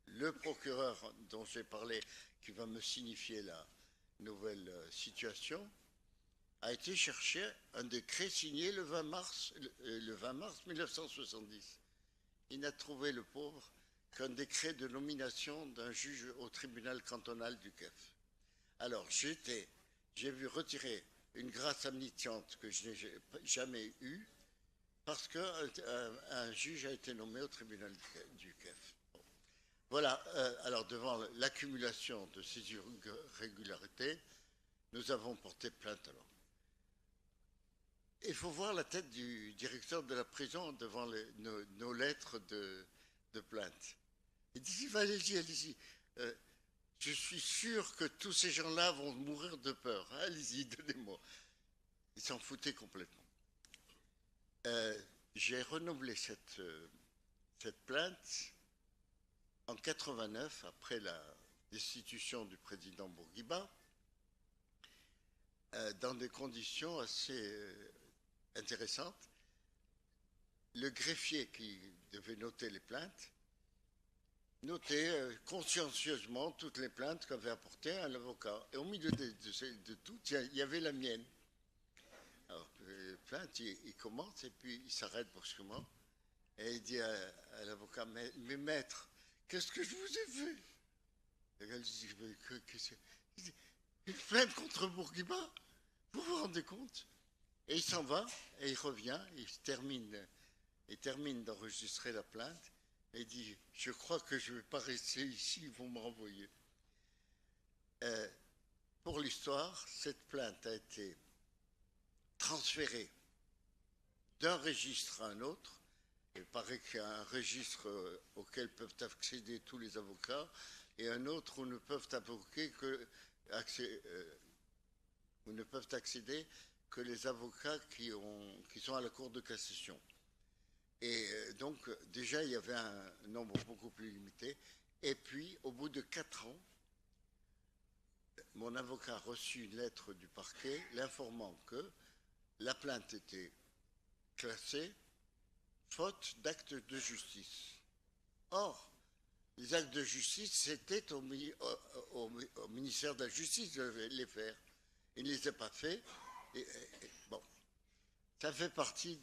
le procureur dont j'ai parlé, qui va me signifier la nouvelle situation, a été chercher un décret signé le 20 mars 1970. Il n'a trouvé, le pauvre, qu'un décret de nomination d'un juge au tribunal cantonal du Kef. Alors, j'ai vu retirer une grâce amnistiante que je n'ai jamais eue, parce qu'un juge a été nommé au tribunal du Kef. Bon. Voilà, alors devant l'accumulation de ces irrégularités, nous avons porté plainte alors. Il faut voir la tête du directeur de la prison devant nos lettres de plainte. Il dit, allez-y, allez-y. Je suis sûr que tous ces gens-là vont mourir de peur. Allez-y, donnez-moi. Il s'en foutait complètement. J'ai renouvelé cette plainte en 89, après la destitution du président Bourguiba, dans des conditions assez intéressantes. Le greffier qui devait noter les plaintes notait consciencieusement toutes les plaintes qu'avait apportées un avocat. Et au milieu de toutes, il y avait la mienne. Alors, plainte, il commence et puis il s'arrête brusquement et il dit à l'avocat, mais maître, qu'est-ce que je vous ai fait? Et elle dit, il dit, une plainte contre Bourguiba? Vous vous rendez compte? Et il s'en va et il revient, il termine d'enregistrer la plainte et il dit, je crois que je ne vais pas rester ici, ils vont me renvoyer. Pour l'histoire, cette plainte a été transféré d'un registre à un autre. Il paraît qu'il y a un registre auquel peuvent accéder tous les avocats et un autre où ne peuvent accéder que les avocats qui sont à la Cour de cassation. Et donc, déjà, il y avait un nombre beaucoup plus limité. Et puis, au bout de 4 ans, mon avocat a reçu une lettre du parquet l'informant que la plainte était classée faute d'actes de justice. Or, les actes de justice, c'était au ministère de la Justice de les faire. Il ne les a pas faits. Bon, ça fait partie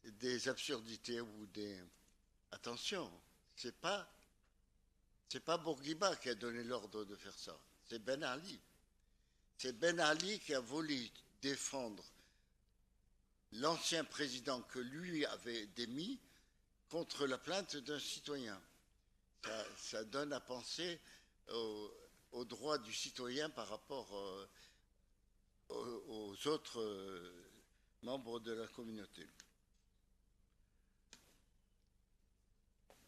des absurdités ou des... Attention, c'est pas Bourguiba qui a donné l'ordre de faire ça. C'est Ben Ali. C'est Ben Ali qui a voulu défendre l'ancien président que lui avait démis contre la plainte d'un citoyen. Ça donne à penser aux droits du citoyen par rapport aux autres membres de la communauté.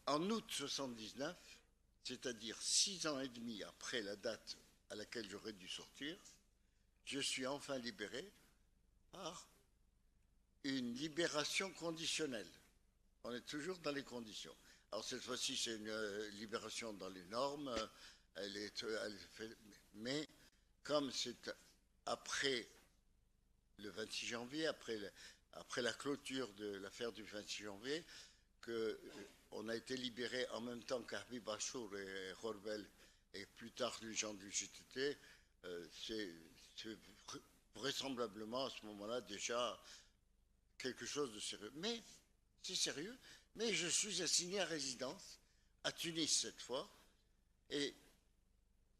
En août 79, c'est-à-dire 6 ans et demi après la date à laquelle j'aurais dû sortir, je suis enfin libéré par une libération conditionnelle. On est toujours dans les conditions. Alors cette fois-ci, c'est une libération dans les normes, mais comme c'est après le 26 janvier, après la clôture de l'affaire du 26 janvier, qu'on a été libéré en même temps qu'Habib Achour et Rorbel, et plus tard les gens du GTT, c'est vraisemblablement à ce moment-là déjà quelque chose de sérieux. Mais c'est sérieux, mais je suis assigné à résidence, à Tunis cette fois, et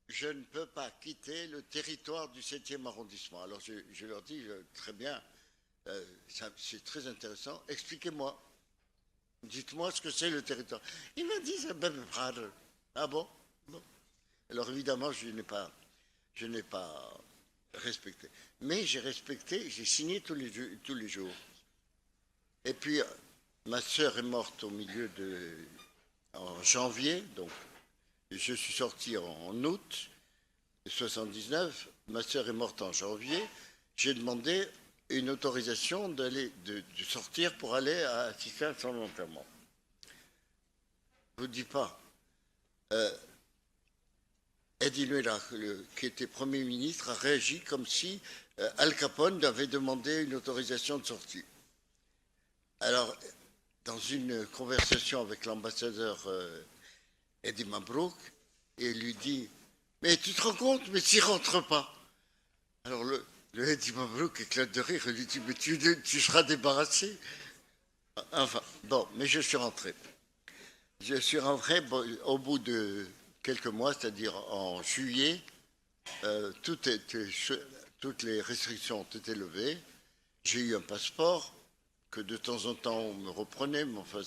je ne peux pas quitter le territoire du 7e arrondissement. Alors je leur dis, très bien, c'est très intéressant, expliquez-moi, dites-moi ce que c'est le territoire. Il m'a dit, c'est Bab Bradr. Ah bon, bon. Alors évidemment, je n'ai pas respecté. Mais j'ai respecté, j'ai signé tous les jours. Et puis, ma sœur est morte en janvier, donc je suis sorti en août 79, ma sœur est morte en janvier, j'ai demandé une autorisation de sortir pour aller assister à son enterrement. Je ne vous dis pas, Eddie Nuela, qui était Premier ministre, a réagi comme si Al Capone avait demandé une autorisation de sortie. Alors, dans une conversation avec l'ambassadeur Eddie Mabrouk, il lui dit « Mais tu te rends compte, mais s'il ne rentre pas ?» Alors le Eddie Mabrouk éclate de rire, il lui dit « Mais tu seras débarrassé ?» Enfin, bon, mais je suis rentré. Je suis rentré au bout de quelques mois, c'est-à-dire en juillet, toutes les restrictions ont été levées. J'ai eu un passeport que de temps en temps on me reprenait, mais enfin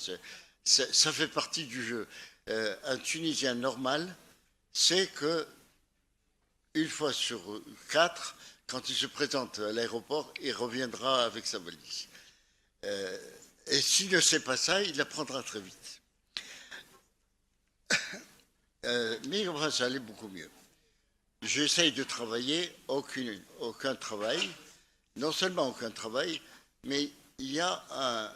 ça fait partie du jeu. Un Tunisien normal sait que une fois sur 4, quand il se présente à l'aéroport, il reviendra avec sa valise. Et s'il ne sait pas ça, il l'apprendra très vite. Mais enfin, ça allait beaucoup mieux. J'essaye de travailler, aucun travail, non seulement aucun travail, mais il y a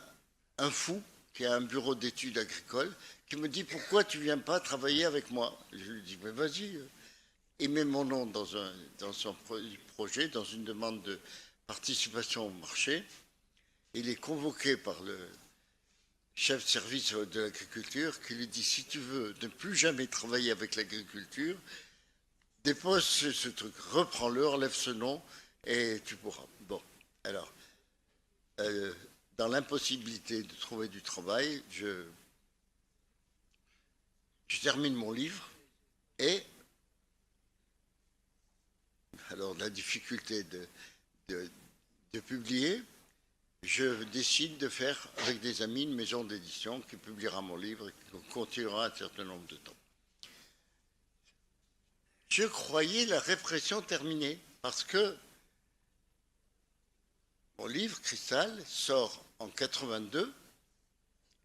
un fou qui a un bureau d'études agricoles qui me dit « Pourquoi tu ne viens pas travailler avec moi ?» Je lui dis « Mais vas-y !» Il met mon nom dans son projet, dans une demande de participation au marché. Il est convoqué par le chef de service de l'agriculture qui lui dit « Si tu veux ne plus jamais travailler avec l'agriculture, dépose ce truc, reprends-le, enlève ce nom et tu pourras. » Bon, alors, dans l'impossibilité de trouver du travail, je termine mon livre et alors la difficulté de publier, je décide de faire avec des amis une maison d'édition qui publiera mon livre et qui continuera un certain nombre de temps. Je croyais la répression terminée parce que mon livre, Cristal, sort en 82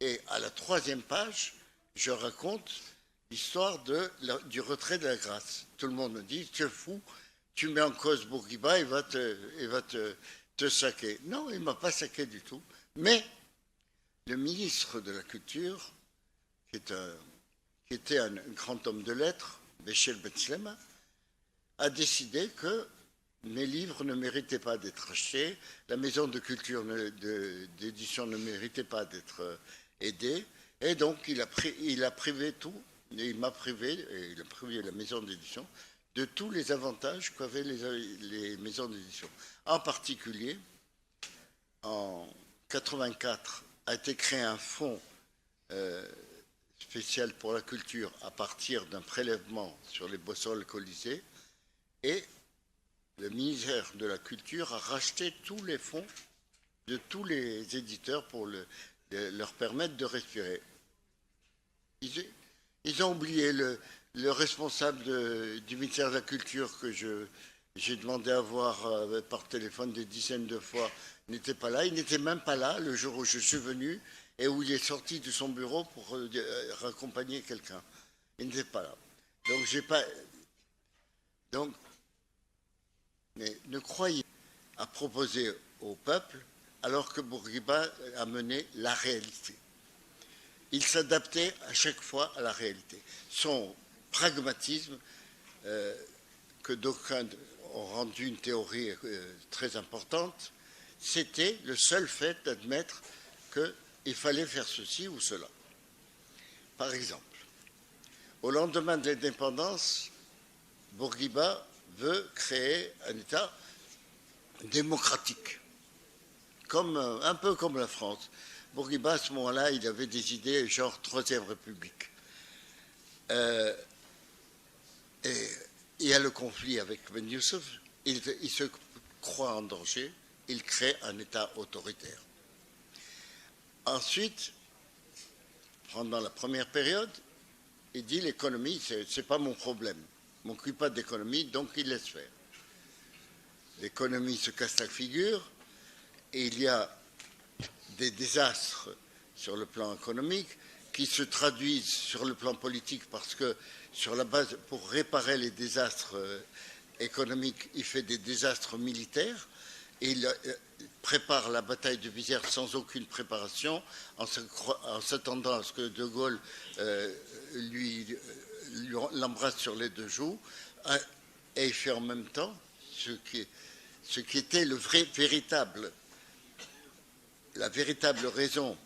et à la 3e page, je raconte l'histoire du retrait de la grâce. Tout le monde me dit, tu es fou, tu mets en cause Bourguiba, il va te saquer. Non, il ne m'a pas saqué du tout. Mais le ministre de la Culture, qui était un grand homme de lettres, Béchel Benslema, a décidé que mes livres ne méritaient pas d'être achetés, la maison de culture d'édition ne méritait pas d'être aidée, et donc il a privé tout, et il m'a privé, et il a privé la maison d'édition, de tous les avantages qu'avaient les maisons d'édition. En particulier, en 84, a été créé un fonds spécial pour la culture à partir d'un prélèvement sur les boursoles colisées, et le ministère de la Culture a racheté tous les fonds de tous les éditeurs pour leur permettre de respirer. Ils ont oublié le responsable du ministère de la Culture que j'ai demandé à voir par téléphone des dizaines de fois, n'était pas là. Il n'était même pas là le jour où je suis venu et où il est sorti de son bureau pour raccompagner quelqu'un. Il n'était pas là. Donc, j'ai pas... Donc, mais ne croyez pas à proposer au peuple alors que Bourguiba a mené la réalité. Il s'adaptait à chaque fois à la réalité. Son pragmatisme, que d'aucuns ont rendu une théorie très importante, c'était le seul fait d'admettre que il fallait faire ceci ou cela. Par exemple, au lendemain de l'indépendance, Bourguiba veut créer un État démocratique, un peu comme la France. Bourguiba, à ce moment-là, il avait des idées genre Troisième République. Et il y a le conflit avec Ben Youssef, il se croit en danger, il crée un État autoritaire. Ensuite, pendant la première période, il dit l'économie, c'est pas mon problème. Je ne m'occupe pas d'économie, donc il laisse faire. L'économie se casse la figure et il y a des désastres sur le plan économique qui se traduisent sur le plan politique parce que sur la base, pour réparer les désastres économiques, il fait des désastres militaires et il prépare la bataille de Bizerte sans aucune préparation en s'attendant à ce que De Gaulle l'embrasse sur les deux joues et il fait en même temps ce qui était la véritable raison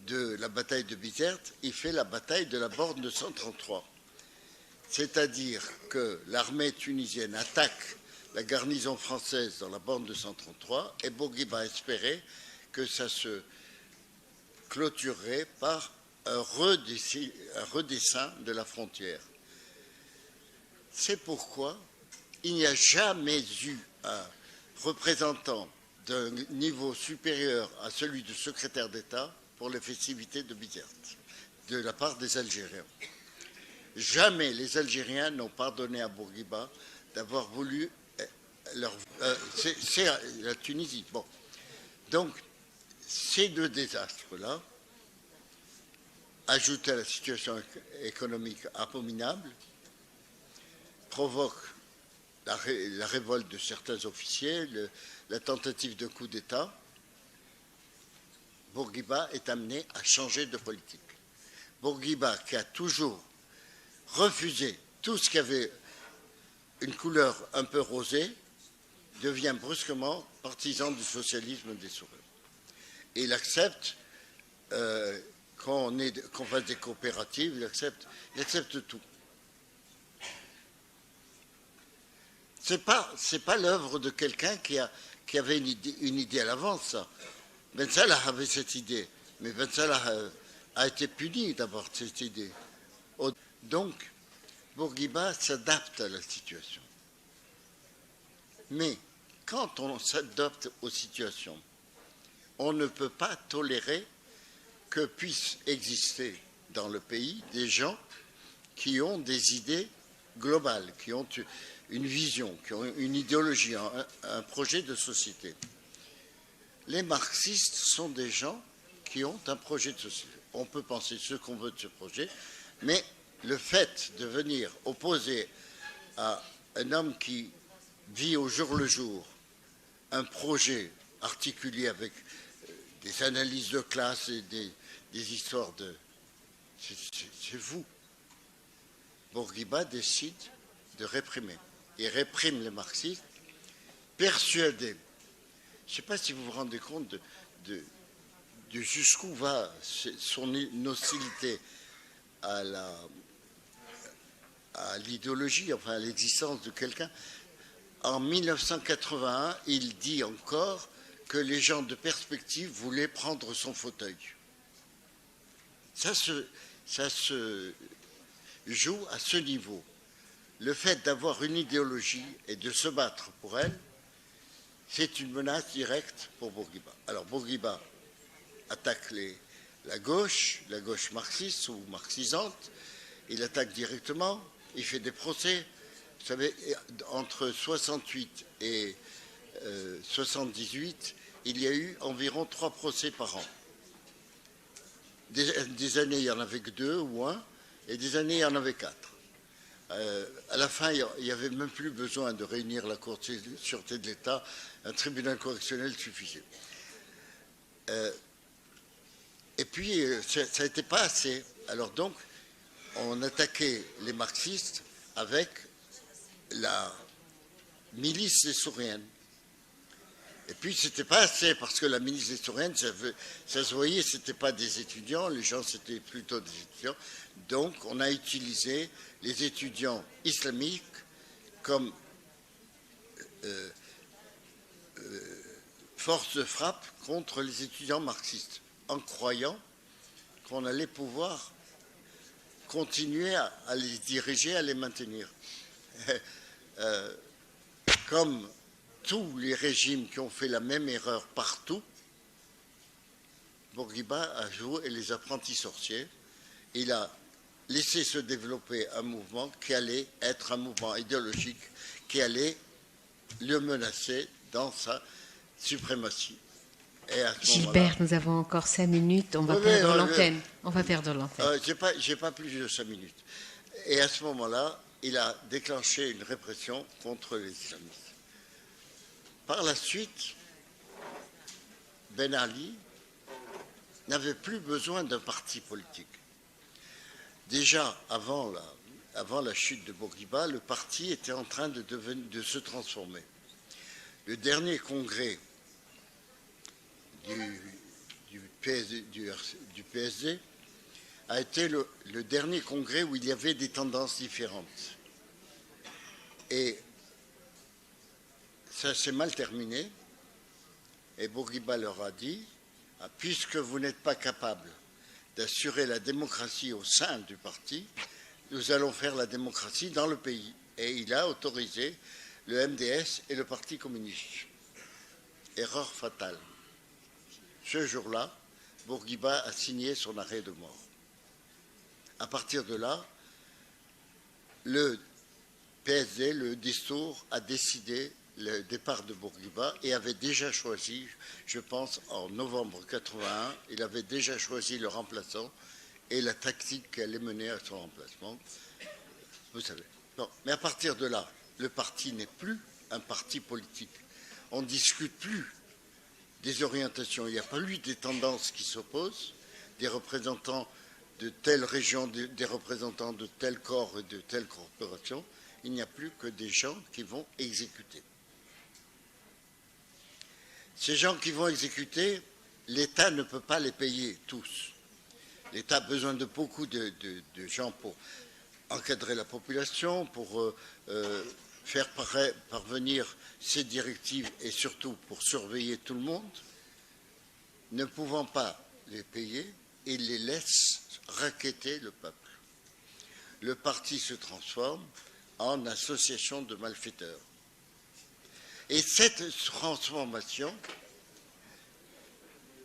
de la bataille de Bizerte, il fait la bataille de la borne de 133. C'est-à-dire que l'armée tunisienne attaque la garnison française dans la borne de 133 et Bourguiba espérait que ça se clôturerait par un redessin de la frontière. C'est pourquoi il n'y a jamais eu un représentant d'un niveau supérieur à celui du secrétaire d'État pour les festivités de Bizerte, de la part des Algériens. Jamais les Algériens n'ont pardonné à Bourguiba d'avoir voulu c'est la Tunisie. Bon. Donc, ces deux désastres-là, ajoutés à la situation économique abominable, provoquent la révolte de certains officiers, la tentative de coup d'État. Bourguiba est amené à changer de politique. Bourguiba, qui a toujours refusé tout ce qui avait une couleur un peu rosée, devient brusquement partisan du socialisme des Soureux. Et il accepte qu'on fasse des coopératives, il accepte tout. C'est pas l'œuvre de quelqu'un qui avait une idée à l'avance, ça. Ben Salah avait cette idée, mais Ben Salah a été puni d'avoir cette idée. Donc, Bourguiba s'adapte à la situation. Mais quand on s'adapte aux situations, on ne peut pas tolérer que puissent exister dans le pays des gens qui ont des idées globales, qui ont une vision, qui ont une idéologie, un projet de société. Les marxistes sont des gens qui ont un projet de société. On peut penser ce qu'on veut de ce projet, mais le fait de venir opposer à un homme qui vit au jour le jour un projet articulé avec des analyses de classe et des histoires de... C'est vous. Bourguiba décide de réprimer. Il réprime les marxistes, persuadés. Je ne sais pas si vous vous rendez compte de jusqu'où va son hostilité à l'idéologie, enfin à l'existence de quelqu'un. En 1981, il dit encore que les gens de perspective voulaient prendre son fauteuil. Ça se joue à ce niveau. Le fait d'avoir une idéologie et de se battre pour elle, c'est une menace directe pour Bourguiba. Alors Bourguiba attaque la gauche marxiste ou marxisante, il attaque directement, il fait des procès. Vous savez, entre 68 et 78, il y a eu environ 3 procès par an. Des années, il n'y en avait que 2 ou 1, et des années, il y en avait 4. À la fin, il n'y avait même plus besoin de réunir la Cour de sûreté de l'État, un tribunal correctionnel suffisait. Et puis, ça n'était pas assez. Alors donc, on attaquait les marxistes avec la milice des Souriennes. Et puis, c'était pas assez, parce que la milice historienne, ça se voyait, c'était pas des étudiants, les gens, c'était plutôt des étudiants. Donc, on a utilisé les étudiants islamiques comme force de frappe contre les étudiants marxistes, en croyant qu'on allait pouvoir continuer à les diriger, à les maintenir. Comme tous les régimes qui ont fait la même erreur partout, Bourguiba a joué les apprentis sorciers. Il a laissé se développer un mouvement qui allait être un mouvement idéologique, qui allait le menacer dans sa suprématie. Et à ce Gilbert, nous avons encore 5 minutes, on va perdre l'antenne. On va perdre l'antenne. J'ai pas plus de 5 minutes. Et à ce moment-là, il a déclenché une répression contre les islamistes. Par la suite, Ben Ali n'avait plus besoin d'un parti politique. Déjà, avant la chute de Bourguiba, le parti était en train de se transformer. Le dernier congrès du PSD a été le dernier congrès où il y avait des tendances différentes. Et ça s'est mal terminé. Et Bourguiba leur a dit, puisque vous n'êtes pas capable d'assurer la démocratie au sein du parti, nous allons faire la démocratie dans le pays. Et il a autorisé le MDS et le Parti communiste. Erreur fatale. Ce jour-là, Bourguiba a signé son arrêt de mort. À partir de là, le PSD, le Destour, a décidé le départ de Bourguiba et avait déjà choisi, je pense en novembre 81, il avait déjà choisi le remplaçant et la tactique qui allait mener à son remplacement. Vous savez. Non, mais à partir de là, le parti n'est plus un parti politique. On ne discute plus des orientations. Il n'y a pas eu des tendances qui s'opposent, des représentants de telle région, des représentants de tel corps et de telle corporation. Il n'y a plus que des gens qui vont exécuter. Ces gens qui vont exécuter, l'État ne peut pas les payer tous. L'État a besoin de beaucoup de gens pour encadrer la population, pour faire parvenir ses directives et surtout pour surveiller tout le monde. Ne pouvant pas les payer, il les laisse racketter le peuple. Le parti se transforme en association de malfaiteurs. Et cette transformation,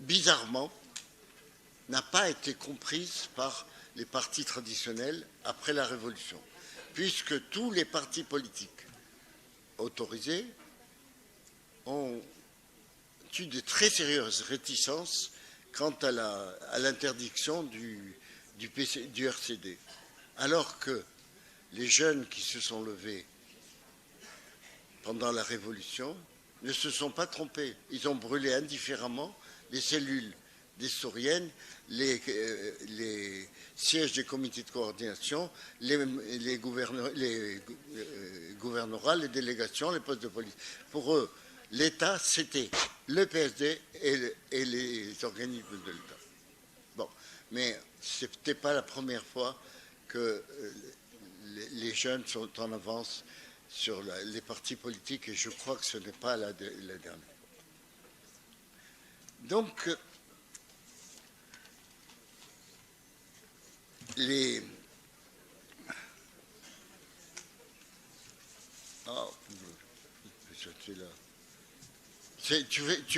bizarrement, n'a pas été comprise par les partis traditionnels après la Révolution, puisque tous les partis politiques autorisés ont eu de très sérieuses réticences quant à l'interdiction du RCD, alors que les jeunes qui se sont levés pendant la Révolution ne se sont pas trompés. Ils ont brûlé indifféremment les cellules destouriennes, les sièges des comités de coordination, les gouvernorats, les délégations, les postes de police. Pour eux, l'État, c'était le PSD et les organismes de l'État. Bon, mais ce n'était pas la première fois que les jeunes sont en avance sur les partis politiques et je crois que ce n'est pas la dernière fois. Donc, tu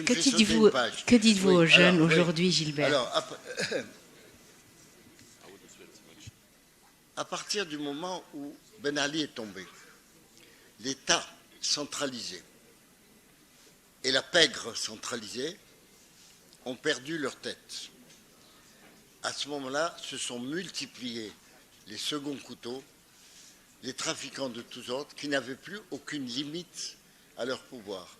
me fais sauter une page. Que dites-vous aux jeunes aujourd'hui, Gilbert? Alors, à partir du moment où Ben Ali est tombé, l'État centralisé et la pègre centralisée ont perdu leur tête. À ce moment-là, se sont multipliés les seconds couteaux, les trafiquants de tous ordres qui n'avaient plus aucune limite à leur pouvoir.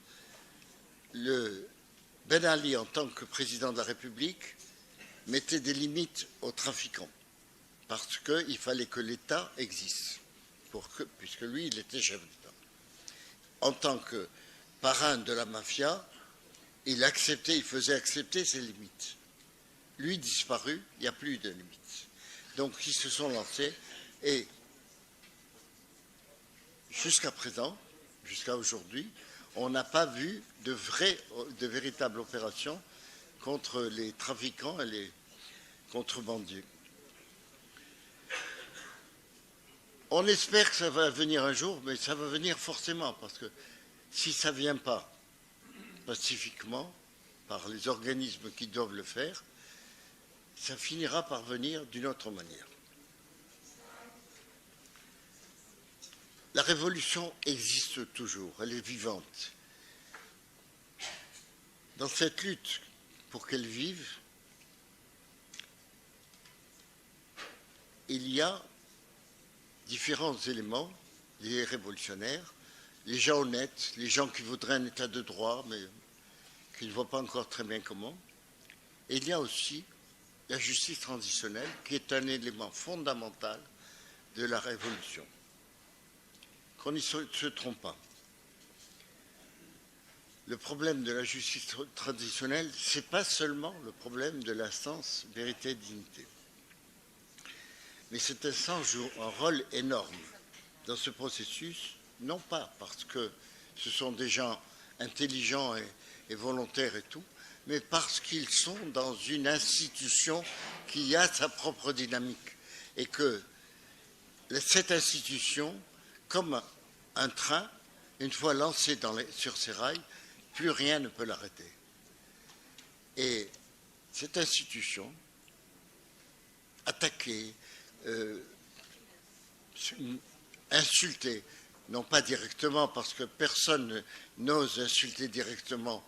Ben Ali, en tant que président de la République, mettait des limites aux trafiquants parce qu'il fallait que l'État existe, puisque lui, il était chef d'État. En tant que parrain de la mafia, il acceptait, il faisait accepter ses limites. Lui disparu, il n'y a plus de limites. Donc ils se sont lancés et jusqu'à présent, jusqu'à aujourd'hui, on n'a pas vu de véritables opérations contre les trafiquants et les contrebandiers. On espère que ça va venir un jour, mais ça va venir forcément, parce que si ça ne vient pas pacifiquement, par les organismes qui doivent le faire, ça finira par venir d'une autre manière. La révolution existe toujours, elle est vivante. Dans cette lutte pour qu'elle vive, il y a différents éléments, les révolutionnaires, les gens honnêtes, les gens qui voudraient un état de droit, mais qui ne voient pas encore très bien comment. Et il y a aussi la justice transitionnelle, qui est un élément fondamental de la révolution. Qu'on ne se trompe pas. Le problème de la justice traditionnelle, ce n'est pas seulement le problème de l'instance vérité et dignité. Mais cette instance joue un rôle énorme dans ce processus, non pas parce que ce sont des gens intelligents et volontaires et tout, mais parce qu'ils sont dans une institution qui a sa propre dynamique et que cette institution, comme un train, une fois lancé sur ses rails, plus rien ne peut l'arrêter. Et cette institution, attaquée, insultée, non pas directement, parce que personne n'ose insulter directement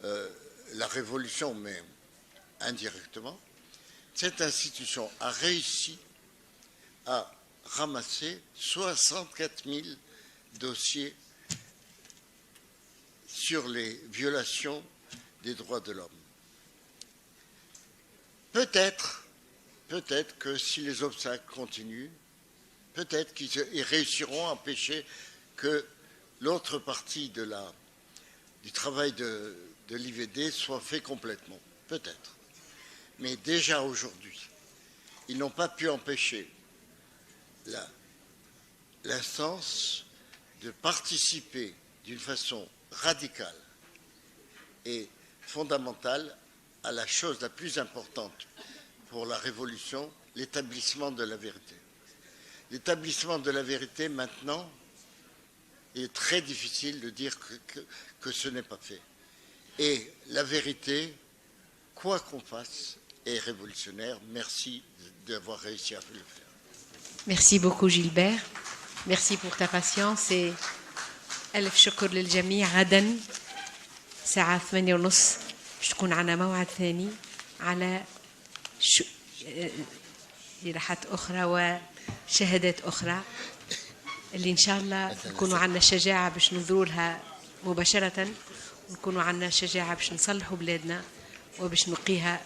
la révolution, mais indirectement, cette institution a réussi à ramasser 64 000 dossiers sur les violations des droits de l'homme. Peut-être que si les obstacles continuent, peut-être qu'ils réussiront à empêcher que l'autre partie du travail de l'IVD soit fait complètement. Peut-être. Mais déjà aujourd'hui, ils n'ont pas pu empêcher l'instance de participer d'une façon radicale et fondamentale à la chose la plus importante pour la révolution, l'établissement de la vérité. L'établissement de la vérité, maintenant, est très difficile de dire que ce n'est pas fait. Et la vérité, quoi qu'on fasse, est révolutionnaire. Merci d'avoir réussi à le faire. Merci beaucoup Gilbert. Merci pour ta patience et ألف شكر للجميع. غدا الساعة 8:30 باش تكون عنا موعد ثاني على جراحات أخرى وشهادات أخرى اللي إن شاء الله نكونوا عنا الشجاعة باش ننظروا لها مباشرة ونكونوا عنا الشجاعة باش نصلحوا بلادنا وباش نقيها